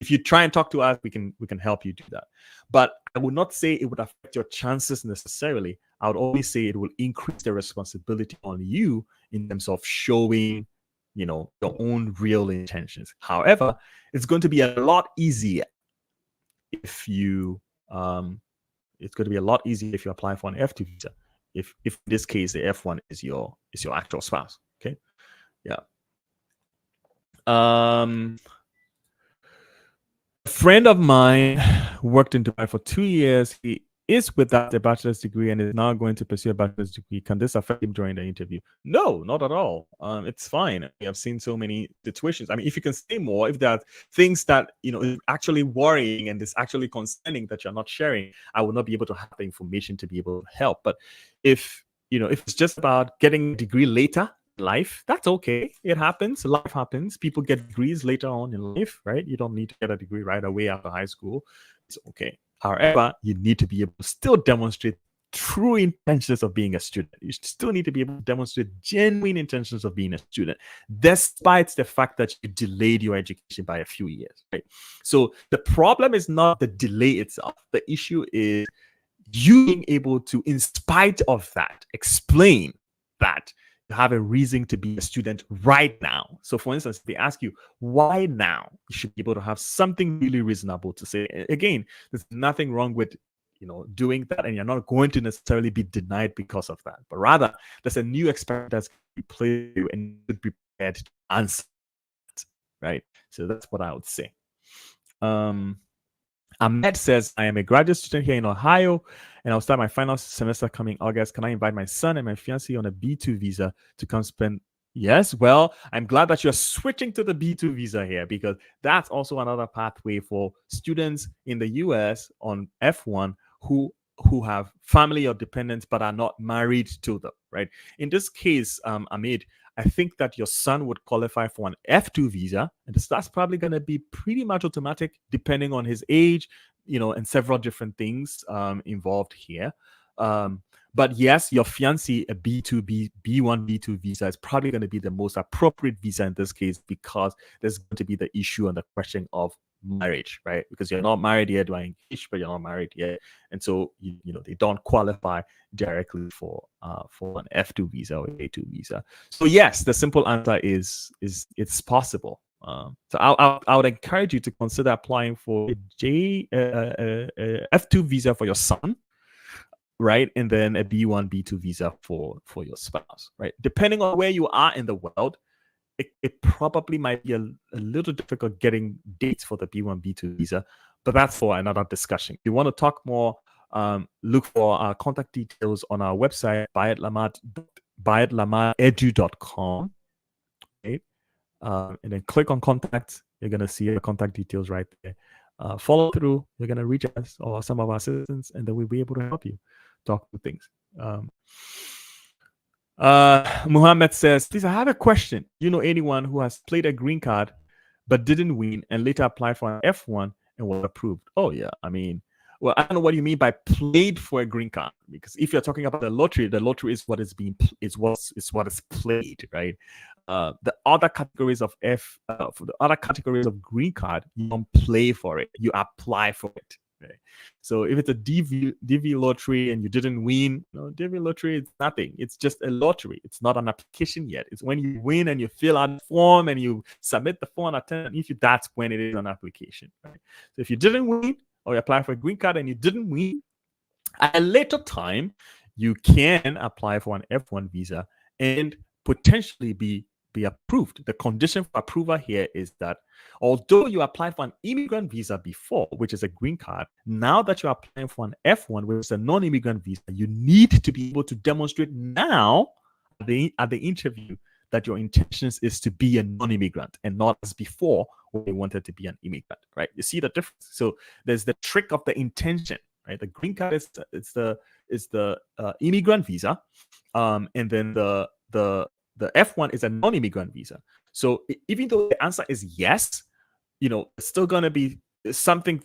S1: If you try and talk to us, we can help you do that. But I would not say it would affect your chances necessarily. I would only say it will increase the responsibility on you in terms of showing, your own real intentions. However, it's going to be a lot easier if you apply for an F2 visa. If in this case the F1 is your actual spouse. Okay. Yeah. A friend of mine worked in Dubai for 2 years. He is without a bachelor's degree and is now going to pursue a bachelor's degree. Can this affect him during the interview? No, not at all. It's fine. I've seen so many situations. I mean, if you can say more, if there are things that is actually worrying and is actually concerning that you're not sharing, I will not be able to have the information to be able to help. But if it's just about getting a degree later in life, that's okay. It happens. Life happens. People get degrees later on in life, right? You don't need to get a degree right away after high school. It's okay. However, you need to be able to still demonstrate true intentions of being a student. You still need to be able to demonstrate genuine intentions of being a student, despite the fact that you delayed your education by a few years, right? So the problem is not the delay itself. The issue is you being able to, in spite of that, explain that you have a reason to be a student right now. So for instance, if they ask you why now, you should be able to have something really reasonable to say. Again, there's nothing wrong with doing that, and you're not going to necessarily be denied because of that, but rather there's a new experience that's going to be played and you should be prepared to answer it, right? So that's what I would say. Ahmed says, I am a graduate student here in Ohio, and I'll start my final semester coming August. Can I invite my son and my fiancé on a B2 visa to come spend? Yes, well, I'm glad that you're switching to the B2 visa here, because that's also another pathway for students in the US on F1 who have family or dependents but are not married to them, right? In this case, Ahmed, I think that your son would qualify for an F2 visa, and that's probably going to be pretty much automatic depending on his age, and several different things involved here. But yes, your fiancé, a B2, B1, B2 visa is probably going to be the most appropriate visa in this case, because there's going to be the issue and the question of marriage, right? Because you're not married yet, you are engaged, but you're not married yet, and so they don't qualify directly for an F2 visa or A2 visa. So yes, the simple answer is it's possible. So I would encourage you to consider applying for a F2 visa for your son, right? And then a B1, B2 visa for your spouse, right? Depending on where you are in the world, it probably might be a little difficult getting dates for the B1, B2 visa, but that's for another discussion. If you want to talk more, look for our contact details on our website, bayatlamad.edu.com. Right? And then click on contact. You're going to see the contact details right there. Follow through. You're going to reach us or some of our assistants, and then we'll be able to help you talk through things. Muhammad says, please, I have a question. You know anyone who has played a green card but didn't win and later applied for an F1 and was approved? Oh yeah, I mean, well, I don't know what you mean by played for a green card, because if you're talking about the lottery is what is being what is played, right? The other categories of for the other categories of green card, you don't play for it, you apply for it. Okay. So if it's a DV lottery and you didn't win, DV lottery is nothing. It's just a lottery. It's not an application yet. It's when you win and you fill out the form and you submit the form, that's when it is an application. Right? So if you didn't win or you apply for a green card and you didn't win, at a later time, you can apply for an F1 visa and potentially be approved. The condition for approval here is that although you applied for an immigrant visa before, which is a green card, now that you're applying for an F1, which is a non-immigrant visa, you need to be able to demonstrate now at the interview that your intentions is to be a non-immigrant and not as before when you wanted to be an immigrant, right? You see the difference? So there's the trick of the intention, right? The green card is the immigrant visa, and then the F1 is a non-immigrant visa. So even though the answer is yes, it's still going to be something.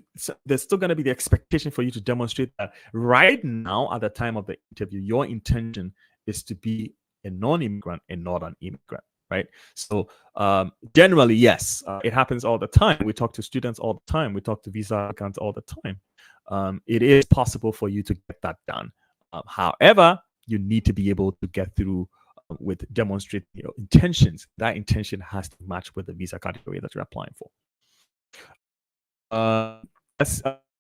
S1: There's still going to be the expectation for you to demonstrate that right now at the time of the interview, your intention is to be a non-immigrant and not an immigrant. right? So generally, yes, it happens all the time. We talk to students all the time. We talk to visa applicants all the time. It is possible for you to get that done. However, you need to be able to get through with demonstrating your intentions. That intention has to match with the visa category that you're applying for. I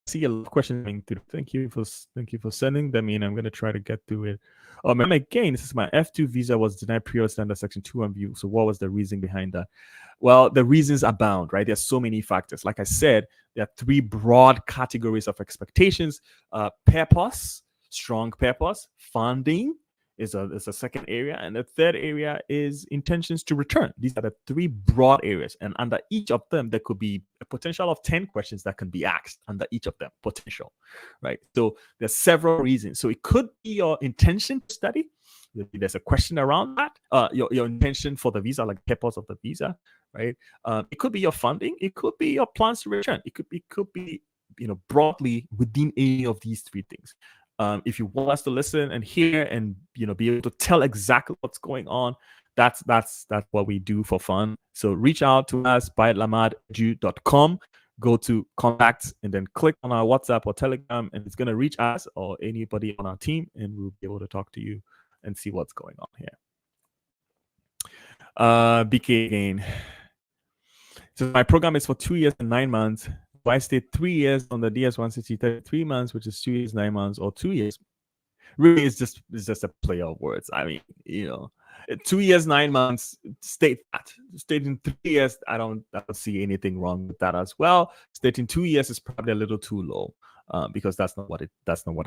S1: see a lot of questions coming through. Thank you for sending them in. I'm going to try to get through it. Again, this is my F2 visa was denied pre standard section 2 view. So what was the reason behind that? Well, the reasons abound, right? There's so many factors. Like I said, there are 3 broad categories of expectations: purpose, strong purpose; funding is a second area, and the third area is intentions to return. These are the 3 broad areas, and under each of them, there could be a potential of 10 questions that can be asked under each of them. Potential, right? So there's several reasons. So it could be your intention to study. There's a question around that. Your intention for the visa, like purpose of the visa, right? It could be your funding. It could be your plans to return. It could be broadly within any of these 3 things. If you want us to listen and hear and be able to tell exactly what's going on, that's what we do for fun. So reach out to us by lamardedu.com. Go to contacts and then click on our WhatsApp or Telegram, and it's going to reach us or anybody on our team, and we'll be able to talk to you and see what's going on here. BK again. So my program is for 2 years and 9 months. I stayed 3 years on the DS-160, 33 months, which is 2 years, 9 months, or 2 years. Really, it's just a play of words. I mean, 2 years, 9 months. State in 3 years. I don't see anything wrong with that as well. Stating 2 years is probably a little too low, because that's not what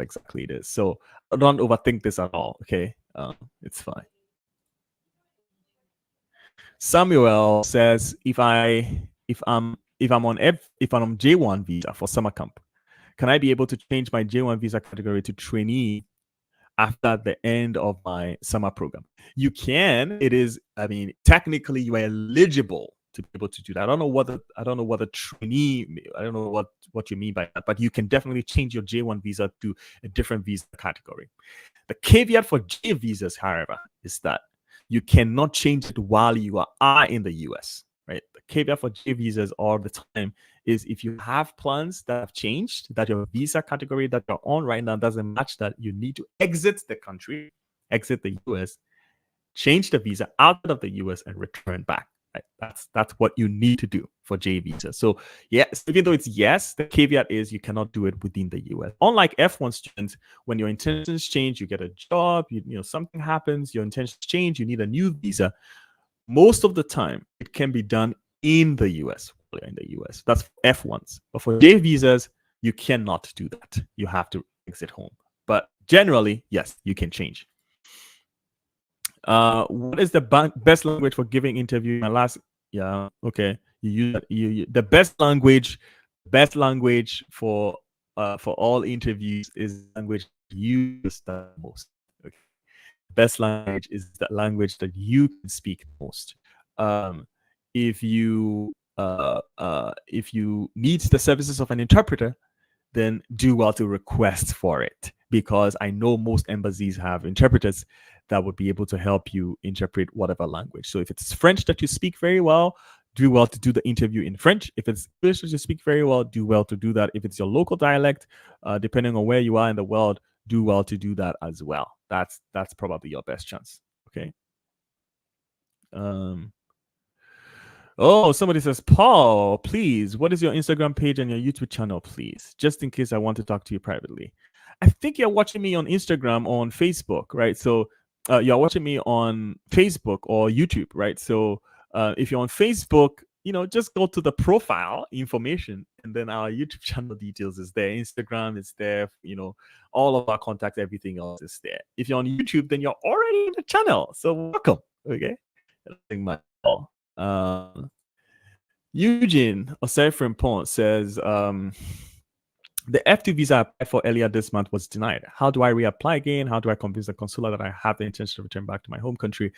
S1: exactly it is. So don't overthink this at all. Okay, it's fine. Samuel says, if I'm on J1 visa for summer camp, can I be able to change my J1 visa category to trainee after the end of my summer program? You can. It is, technically you are eligible to be able to do that. I don't know what a trainee, I don't know what you mean by that, but you can definitely change your J1 visa to a different visa category. The caveat for J visas, however, is that you cannot change it while you are in the US, right? The caveat for J visas all the time is if you have plans that have changed, that your visa category that you're on right now doesn't match that, you need to exit the country, exit the US, change the visa out of the US and return back. Right? That's what you need to do for J visa. So yes, even though it's yes, the caveat is you cannot do it within the US. Unlike F1 students, when your intentions change, you get a job, something happens, your intentions change, you need a new visa. Most of the time, it can be done in the US. That's F1s. But for J visas, you cannot do that. You have to exit home. But generally, yes, you can change. What is the best language for giving interview? My last, okay. You the best language for all interviews is language you use the most. Okay. Best language is the language that you can speak most. If you need the services of an interpreter, then do well to request for it, because I know most embassies have interpreters that would be able to help you interpret whatever language. So if it's French that you speak very well, do well to do the interview in French. If it's English that you speak very well, do well to do that. If it's your local dialect, depending on where you are in the world, do well to do that as well. That's probably your best chance. Okay. Oh, somebody says, Paul, please, what is your Instagram page and your YouTube channel, please? Just in case I want to talk to you privately. I think you're watching me on Instagram, on Facebook, right? So you're watching me on Facebook or YouTube, right? So if you're on Facebook, just go to the profile information, and then our YouTube channel details is there. Instagram is there, all of our contacts, everything else is there. If you're on YouTube, then you're already in the channel. So welcome, okay? Nothing much at all. Eugene Osei says, the F2 visa I applied for earlier this month was denied. How do I reapply again? How do I convince the consular that I have the intention to return back to my home country?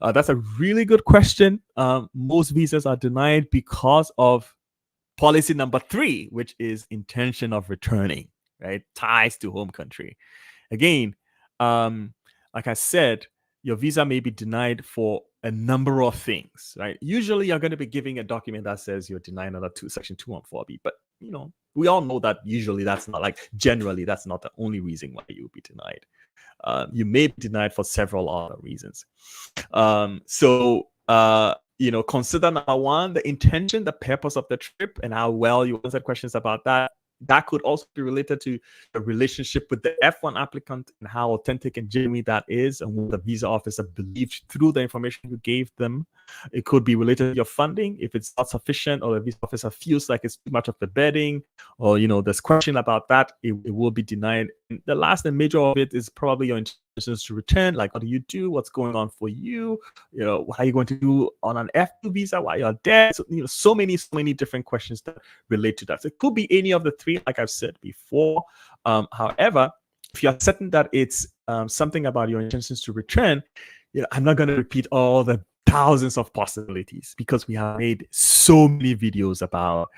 S1: That's a really good question. Most visas are denied because of policy number 3, which is intention of returning, right? Ties to home country. Again, like I said, your visa may be denied for a number of things, right? Usually you're going to be giving a document that says you're denying under section 214B, but we all know that usually that's not, like, generally that's not the only reason why you'll be denied. You may be denied for several other reasons. Consider number one, the intention, the purpose of the trip, and how well you answered questions about that. That could also be related to the relationship with the F1 applicant and how authentic and genuine that is, and what the visa officer believed through the information you gave them. It could be related to your funding, if it's not sufficient, or the visa officer feels like it's too much of the bedding, or there's question about that, it will be denied. And the last and major of it is probably your intentions to return. Like, what do you do? What's going on for you? What are you going to do on an F2 visa while you're there? So, so many different questions that relate to that. So it could be any of the three, like I've said before. However, if you're certain that it's something about your intentions to return, I'm not going to repeat all the thousands of possibilities, because we have made so many videos about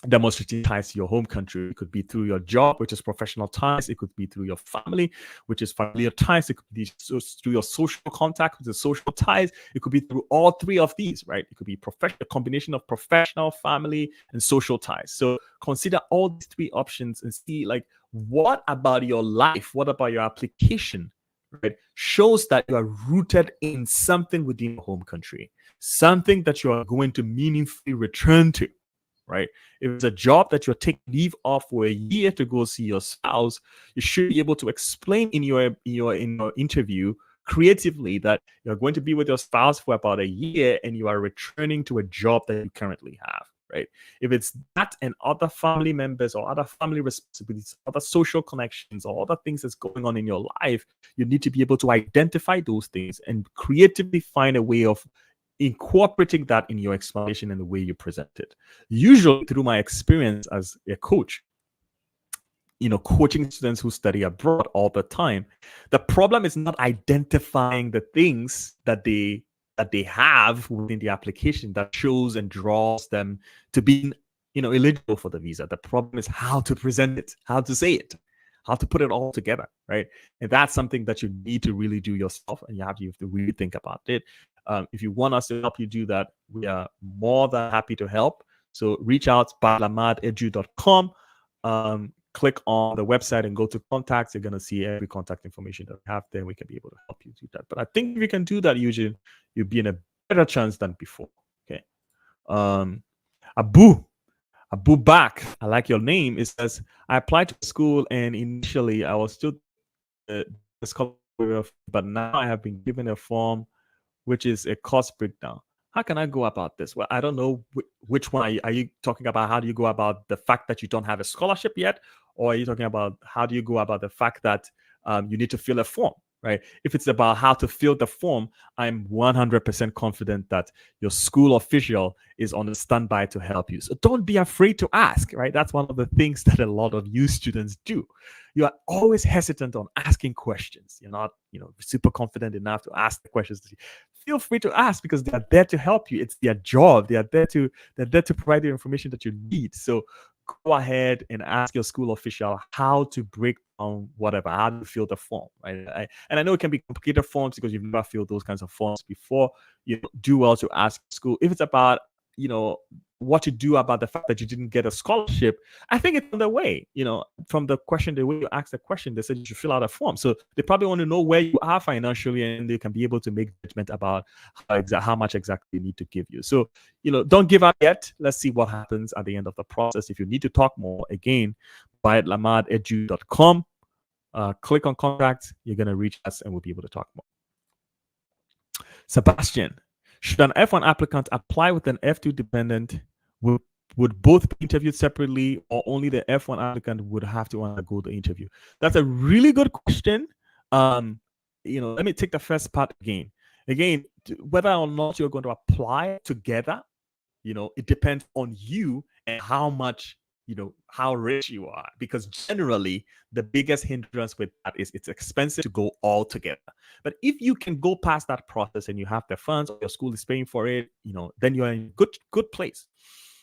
S1: demonstrating ties to your home country. It could be through your job, which is professional ties. It could be through your family, which is familiar ties. It could be through your social contact, which is social ties. It could be through all three of these, right? It could be a combination of professional, family, and social ties. So consider all these three options and see, like, what about your life, what about your application, right, shows that you are rooted in something within your home country, something that you are going to meaningfully return to. Right? If it's a job that you're taking leave off for a year to go see your spouse, you should be able to explain in your interview creatively that you're going to be with your spouse for about a year and you are returning to a job that you currently have. Right? If it's that and other family members or other family responsibilities, other social connections, or other things that's going on in your life, you need to be able to identify those things and creatively find a way of incorporating that in your explanation and the way you present it. Usually, through my experience as a coach, coaching students who study abroad all the time, the problem is not identifying the things that they have within the application that shows and draws them to being eligible for the visa. The problem is how to present it, how to say it, how to put it all together, right? And that's something that you need to really do yourself, and you have to really think about it. If you want us to help you do that, we are more than happy to help. So reach out by lamadedu.com. Click on the website and go to contacts. You're going to see every contact information that we have there. We can be able to help you do that. But I think if you can do that, usually you'll be in a better chance than before. Okay. Abu Bak, I like your name. It says, I applied to school and initially I was still but now I have been given a form which is a cost breakdown. How can I go about this? Well, I don't know which one. Are you talking about how do you go about the fact that you don't have a scholarship yet? Or are you talking about how do you go about the fact that you need to fill a form, right? If it's about how to fill the form, I'm 100% confident that your school official is on the standby to help you. So don't be afraid to ask, right? That's one of the things that a lot of you students do. You are always hesitant on asking questions. You're not, super confident enough to ask the questions. Feel free to ask, because they are there to help you. It's their job. They're there to provide the information that you need. So go ahead and ask your school official how to break down whatever, how to fill the form, right? And I know it can be complicated forms because you've never filled those kinds of forms before. You do well to ask school. If it's about, what to do about the fact that you didn't get a scholarship, I think it's on the way. From the question, the way you ask the question, they said you should fill out a form. So they probably want to know where you are financially, and they can be able to make judgment about how much exactly they need to give you. So, don't give up yet. Let's see what happens at the end of the process. If you need to talk more, again, by lamadedu.com, click on contacts. You're going to reach us and we'll be able to talk more. Sebastian, should an F1 applicant apply with an F2 dependent? Would both be interviewed separately, or only the F1 applicant would have to undergo the interview? That's a really good question. Let me take the first part again. Whether or not you're going to apply together, it depends on you and how much, how rich you are, because generally the biggest hindrance with that is it's expensive to go all together. But if you can go past that process and you have the funds, or your school is paying for it, then you're in good place.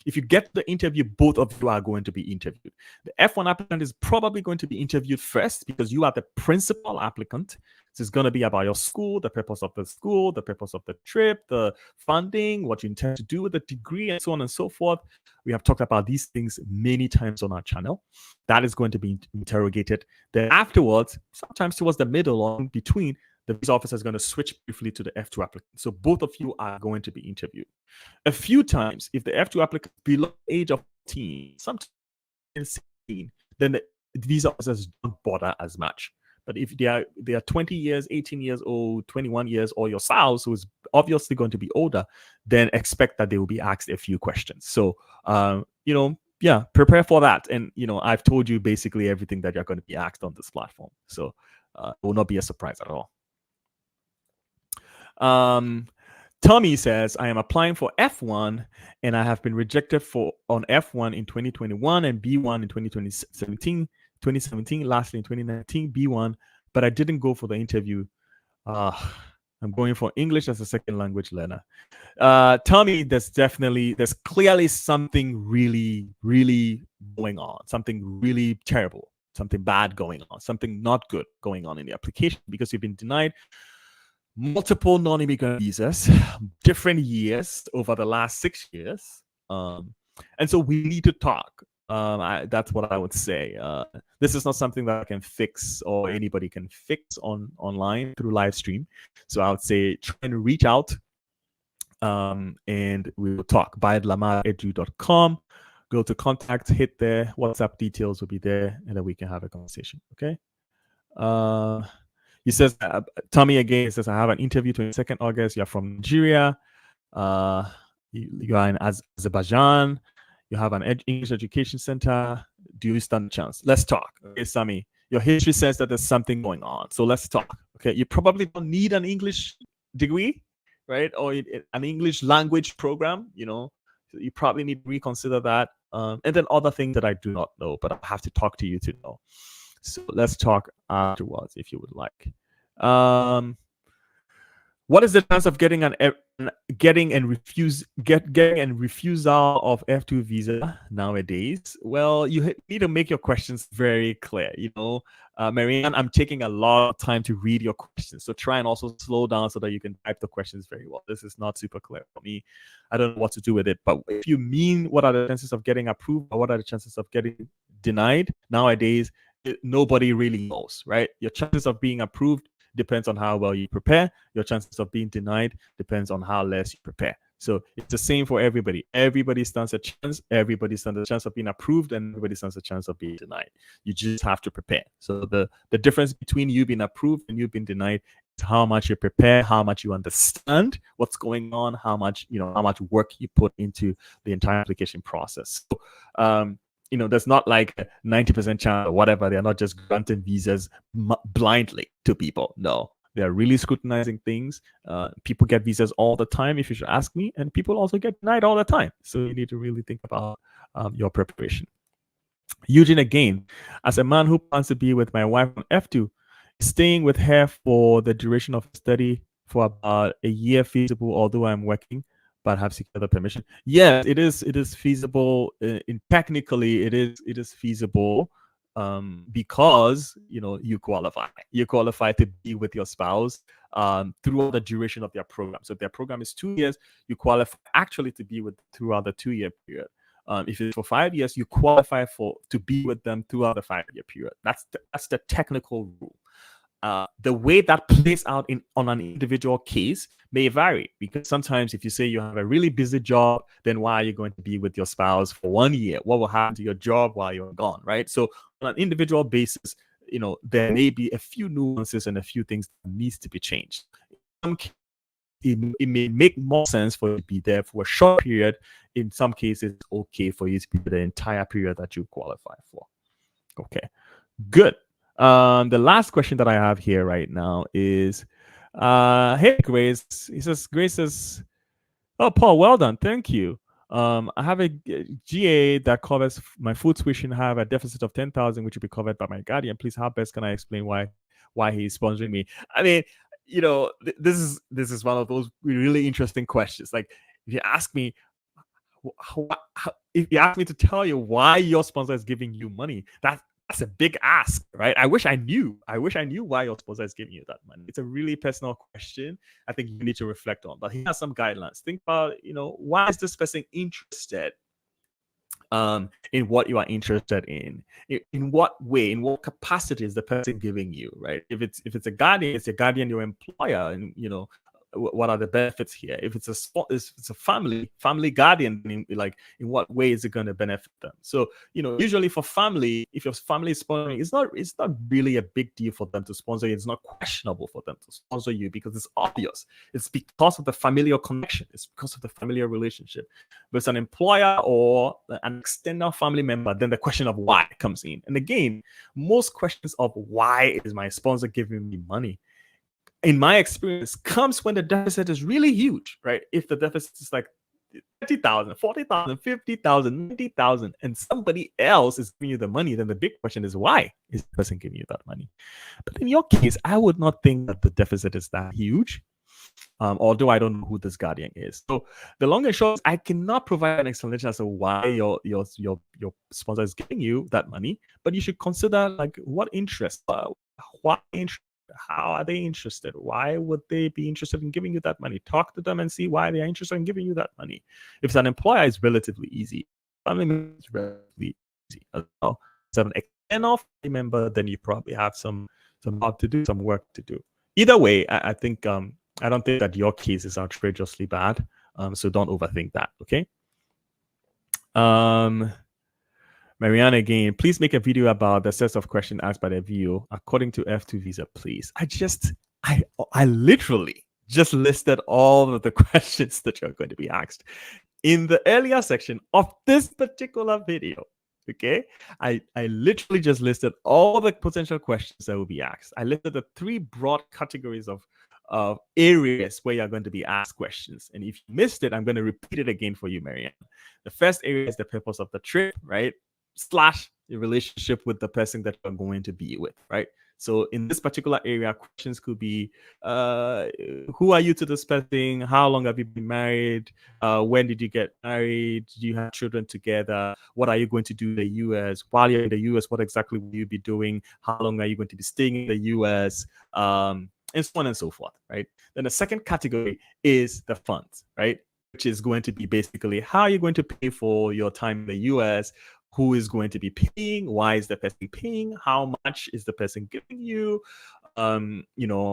S1: If you get the interview, both of you are going to be interviewed. The F1 applicant is probably going to be interviewed first because you are the principal applicant. So it's going to be about your school, the purpose of the school, the purpose of the trip, the funding, what you intend to do with the degree, and so on and so forth. We have talked about these things many times on our channel. That is going to be interrogated. Then afterwards, sometimes towards the middle or in between, the visa officer is going to switch briefly to the F2 applicant. So both of you are going to be interviewed. A few times, if the F2 applicant below the age of 14, sometimes 16, then the visa officers don't bother as much. But if they are 20 years, 18 years old, 21 years, or your spouse who is obviously going to be older, then expect that they will be asked a few questions. So, prepare for that. And, I've told you basically everything that you're going to be asked on this platform. So it will not be a surprise at all. Tommy says, I am applying for F1 and I have been rejected on F1 in 2021 and B1 in 2017, lastly in 2019, B1, but I didn't go for the interview. I'm going for English as a second language learner. Tommy, there's clearly something really, really going on, something really terrible, something bad going on, something not good going on in the application because you've been denied multiple non-immigrant visas, different years over the last 6 years. And so we need to talk. That's what I would say. This is not something that I can fix or anybody can fix online through live stream. So I would say try and reach out and we will talk. BuyLamarEdu.com. Go to contact, hit there. WhatsApp details will be there, and then we can have a conversation. Okay. He says, Tommy again says, I have an interview 22nd August. You're from Nigeria. You are in Azerbaijan. You have an English education center. Do you stand a chance? Let's talk. Okay, Sami, your history says that there's something going on. So let's talk. Okay, you probably don't need an English degree, right? Or an English language program, So you probably need to reconsider that. And then other things that I do not know, but I have to talk to you to know. So let's talk afterwards if you would like. What is the chance of getting and refusal of F2 visa nowadays? Well, you need to make your questions very clear. Marianne, I'm taking a lot of time to read your questions, so try and also slow down so that you can type the questions very well. This is not super clear for me. I don't know what to do with it. But if you mean what are the chances of getting approved or what are the chances of getting denied nowadays, nobody really knows, right? Your chances of being approved depends on how well you prepare. Your chances of being denied depends on how less you prepare. So it's the same for everybody. Everybody stands a chance. Everybody stands a chance of being approved, and everybody stands a chance of being denied. You just have to prepare. So the difference between you being approved and you being denied is how much you prepare, how much you understand what's going on, how much work you put into the entire application process. So, there's not like a 90% chance or whatever. They're not just granting visas blindly to people. No, they're really scrutinizing things. People get visas all the time, if you should ask me, and people also get denied all the time. So you need to really think about your preparation. Eugene again, as a man who plans to be with my wife on F2, staying with her for the duration of study for about a year feasible, although I'm working, but have secured the permission. Yes, it is feasible. Technically, it is feasible because you qualify. You qualify to be with your spouse throughout the duration of their program. So if their program is 2 years, you qualify actually to be with throughout the 2-year period. If it's for 5 years, you qualify to be with them throughout the 5-year period. That's the technical rule. The way that plays out on an individual case may vary, because sometimes if you say you have a really busy job, then why are you going to be with your spouse for 1 year? What will happen to your job while you're gone, right? So on an individual basis, there may be a few nuances and a few things that needs to be changed. It may make more sense for you to be there for a short period. In some cases, it's okay for you to be the entire period that you qualify for. Okay, good. The last question that I have here right now is, hey, Grace. Grace says, oh, Paul, well done. Thank you. I have a GA that covers my food tuition, have a deficit of 10,000, which will be covered by my guardian. Please, how best can I explain why he's sponsoring me? I mean, this is one of those really interesting questions. Like, if you ask me, if you ask me to tell you why your sponsor is giving you money, that's a big ask, right? I wish I knew why your sponsor is giving you that money. It's a really personal question. I think you need to reflect on. But here are some guidelines. Think about, why is this person interested in what you are interested in what way, in what capacity is the person giving you, right? If it's a guardian, it's a guardian, your employer, and what are the benefits here? If it's a family guardian, in what way is it going to benefit them? So usually for family, if your family is sponsoring, it's not really a big deal for them to sponsor you. It's not questionable for them to sponsor you because it's obvious. It's because of the familiar connection. It's because of the familiar relationship. But it's an employer or an extended family member, then the question of why comes in. And again, most questions of why is my sponsor giving me money, in my experience, comes when the deficit is really huge, right? If the deficit is like 30,000, 40,000, 50,000, 90,000, and somebody else is giving you the money, then the big question is why is the person giving you that money? But in your case, I would not think that the deficit is that huge. Although I don't know who this guardian is. So the long and short is I cannot provide an explanation as to why your sponsor is giving you that money, but you should consider like what interest, why interest, how are they interested? Why would they be interested in giving you that money? Talk to them and see why they are interested in giving you that money. If it's an employer, it's relatively easy. Family member is relatively easy as well. If it's an external family member, then you probably have some work to do, Either way, I think I don't think that your case is outrageously bad. So don't overthink that, okay? Marianne again, please make a video about the sets of questions asked by the viewer according to F2 visa, please. I literally just listed all of the questions that you're going to be asked in the earlier section of this particular video. Okay, I literally just listed all the potential questions that will be asked. I listed the 3 broad categories of areas where you're going to be asked questions. And if you missed it, I'm going to repeat it again for you, Marianne. The first area is the purpose of the trip, right? / your relationship with the person that you're going to be with, right? So in this particular area, questions could be, who are you to this person? How long have you been married? When did you get married? Do you have children together? What are you going to do in the US? While you're in the US, what exactly will you be doing? How long are you going to be staying in the US? And so on and so forth, right? Then the second category is the funds, right? Which is going to be basically how are you going to pay for your time in the US? Who is going to be paying? Why is the person paying? How much is the person giving you? How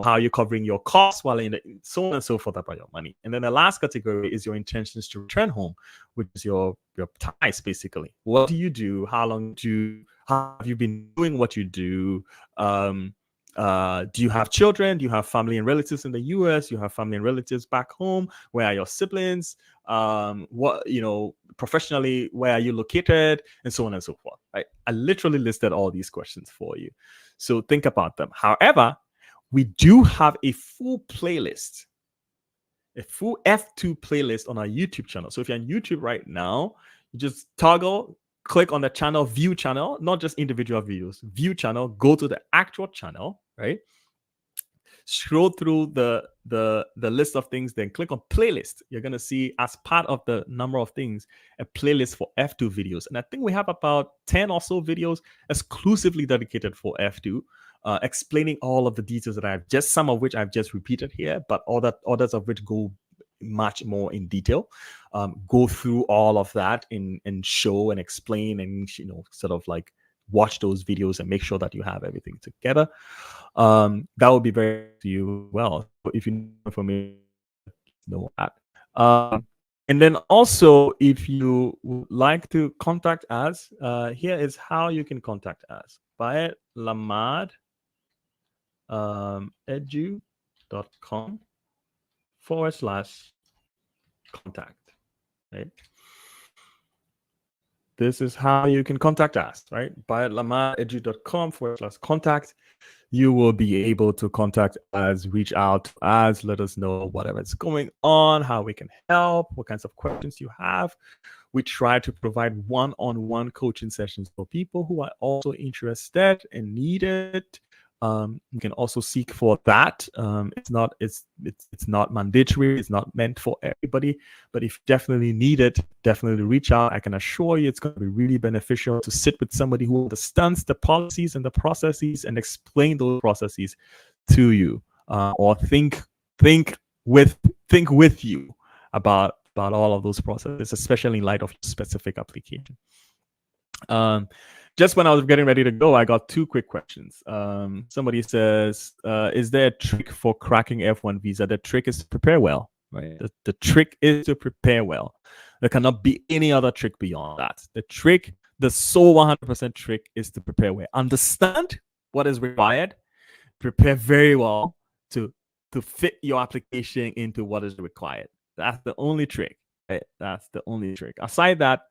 S1: are you covering your costs while in so on and so forth about your money. And then the last category is your intentions to return home, which is your ties, basically. What do you do? How have you been doing what you do? Do you have children? Do you have family and relatives in the US? Do you have family and relatives back home? Where are your siblings? Professionally, where are you located? And so on and so forth, right? I literally listed all these questions for you. So think about them. However, we do have a full playlist, a full F2 playlist on our YouTube channel. So if you're on YouTube right now, you just click on the channel, view channel, not just individual videos, view channel, go to the actual channel, right? Scroll through the list of things, then click on playlist. You're going to see, as part of the number of things, a playlist for F2 videos. And I think we have about 10 or so videos exclusively dedicated for F2, explaining all of the details that some of which I've just repeated here, but others of which go much more in detail. Go through all of that and show and explain and sort of like watch those videos and make sure that you have everything together. That would be very to you well. If you know information, know that. And then also, if you would like to contact us, here is how you can contact us. Via Lamad edu.com/contact, right? This is how you can contact us, right? By lamadedu.com/contact. You will be able to contact us, reach out to us, let us know whatever's going on, how we can help, what kinds of questions you have. We try to provide one-on-one coaching sessions for people who are also interested and need it. You can also seek for that. It's not mandatory. It's not meant for everybody. But if you definitely need it, definitely reach out. I can assure you, it's going to be really beneficial to sit with somebody who understands the policies and the processes and explain those processes to you, or think with you about all of those processes, especially in light of specific application. Just when I was getting ready to go, I got two quick questions. Somebody says, is there a trick for cracking F1 visa? The trick is to prepare well, right? The trick is to prepare well. There cannot be any other trick beyond that. The sole 100% trick is to prepare well. Understand what is required, prepare very well to fit your application into what is required. That's the only trick, right? That's the only trick. Aside that,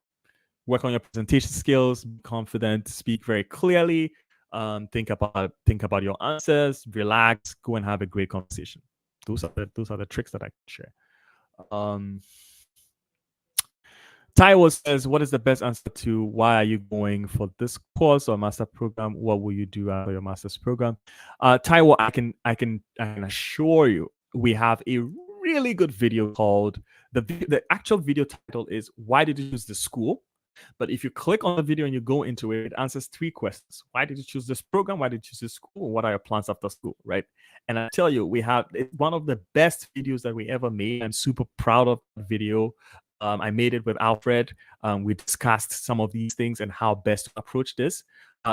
S1: work on your presentation skills, be confident, speak very clearly, think about your answers, relax, go and have a great conversation. Those are the tricks that I can share. Taiwo says, what is the best answer to why are you going for this course or master program? What will you do after your master's program? Taiwo, I can assure you, we have a really good video called, the actual video title is, why did you choose the school? But if you click on the video and you go into it, it answers 3 questions. Why did you choose this program? Why did you choose this school? What are your plans after school, right? And I tell you, it's one of the best videos that we ever made. I'm super proud of the video. I made it with Alfred. We discussed some of these things and how best to approach this.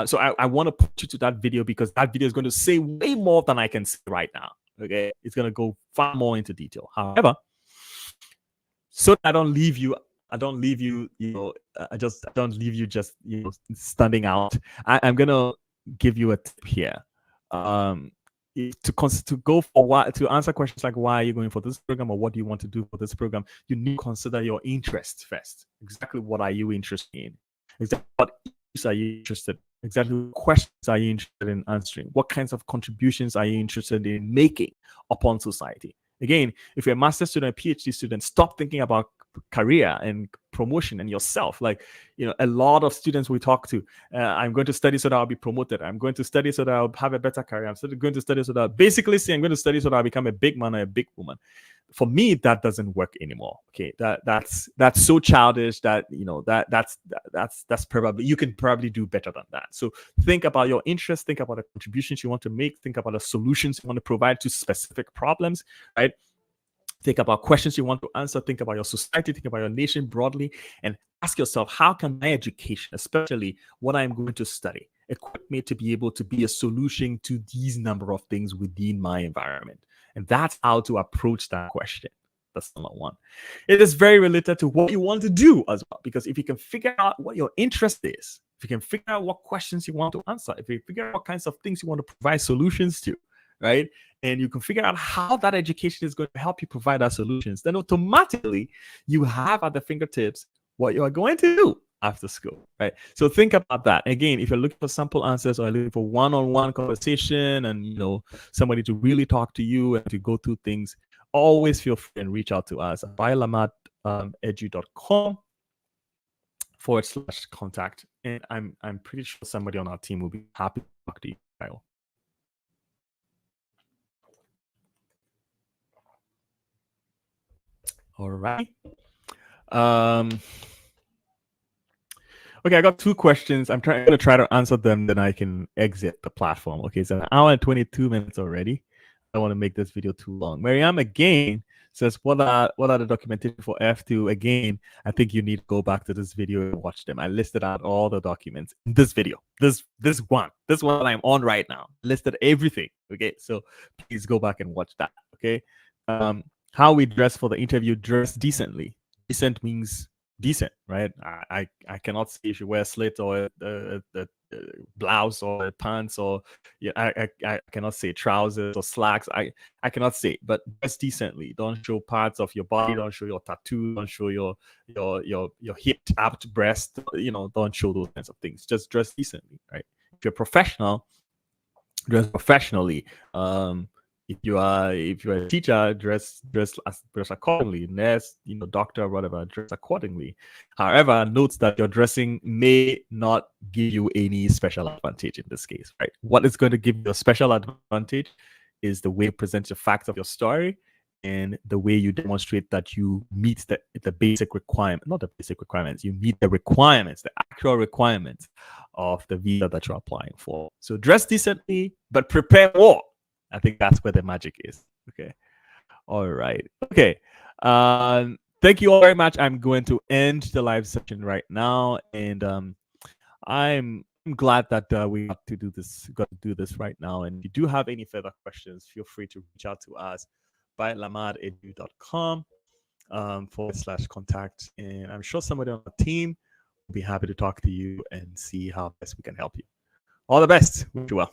S1: So I want to put you to that video, because that video is going to say way more than I can say right now. Okay, it's going to go far more into detail. However, so I don't leave you, I don't leave you just standing out. I'm gonna give you a tip here. To go for to answer questions like why are you going for this program or what do you want to do for this program, you need to consider your interests first. Exactly what are you interested in? Exactly what issues are you interested in? Exactly what questions are you interested in answering? What kinds of contributions are you interested in making upon society? Again, if you're a master's student, a PhD student, stop thinking about career and promotion and yourself. Like, a lot of students we talk to, I'm going to study so that I'll be promoted. I'm going to study so that I'll have a better career. I'm going to study so that, basically say, I'm going to study so that I'll become a big man or a big woman. For me, that doesn't work anymore. Okay, that's so childish that that's probably, you can probably do better than that. So think about your interests, think about the contributions you want to make, think about the solutions you want to provide to specific problems, right? Think about questions you want to answer, think about your society, think about your nation broadly, and ask yourself, how can my education, especially what I'm going to study, equip me to be able to be a solution to these number of things within my environment? And that's how to approach that question. That's number one. It is very related to what you want to do as well, because if you can figure out what your interest is, if you can figure out what questions you want to answer, if you figure out what kinds of things you want to provide solutions to, right? And you can figure out how that education is going to help you provide our solutions, then automatically you have at the fingertips what you are going to do after school, right? So think about that. Again, if you're looking for sample answers or looking for one-on-one conversation and somebody to really talk to you and to go through things, always feel free and reach out to us at biolamad.com/contact. And I'm pretty sure somebody on our team will be happy to talk to you, Kyle. All right. Okay, I got 2 questions. I'm going to try to answer them, then I can exit the platform. Okay, it's an hour and 22 minutes already. I don't want to make this video too long. Mariam again says, what are the documentation for F2? Again, I think you need to go back to this video and watch them. I listed out all the documents in this video. This one that I'm on right now. Listed everything. Okay, so please go back and watch that. Okay. How we dress for the interview: dress decently. Decent means decent, right? I cannot say you should wear a slit or a blouse or pants, or I cannot say trousers or slacks. I cannot say, but dress decently. Don't show parts of your body. Don't show your tattoo. Don't show your hip tapped breast. Don't show those kinds of things. Just dress decently, right? If you're professional, dress professionally. if you're a teacher, dress accordingly. Nurse, doctor, whatever, dress accordingly. However, note that your dressing may not give you any special advantage in this case, right? What is going to give you a special advantage is the way you present the facts of your story and the way you demonstrate that you meet the basic requirement, not the basic requirements, you meet the requirements, the actual requirements of the visa that you're applying for. So dress decently, but prepare more. I think that's where the magic is. Okay. All right. Okay. Thank you all very much. I'm going to end the live session right now, and I'm glad that we got to do this right now. And if you do have any further questions, feel free to reach out to us by lamadedu.com /contact. And I'm sure somebody on the team will be happy to talk to you and see how best we can help you. All the best. Wish you well.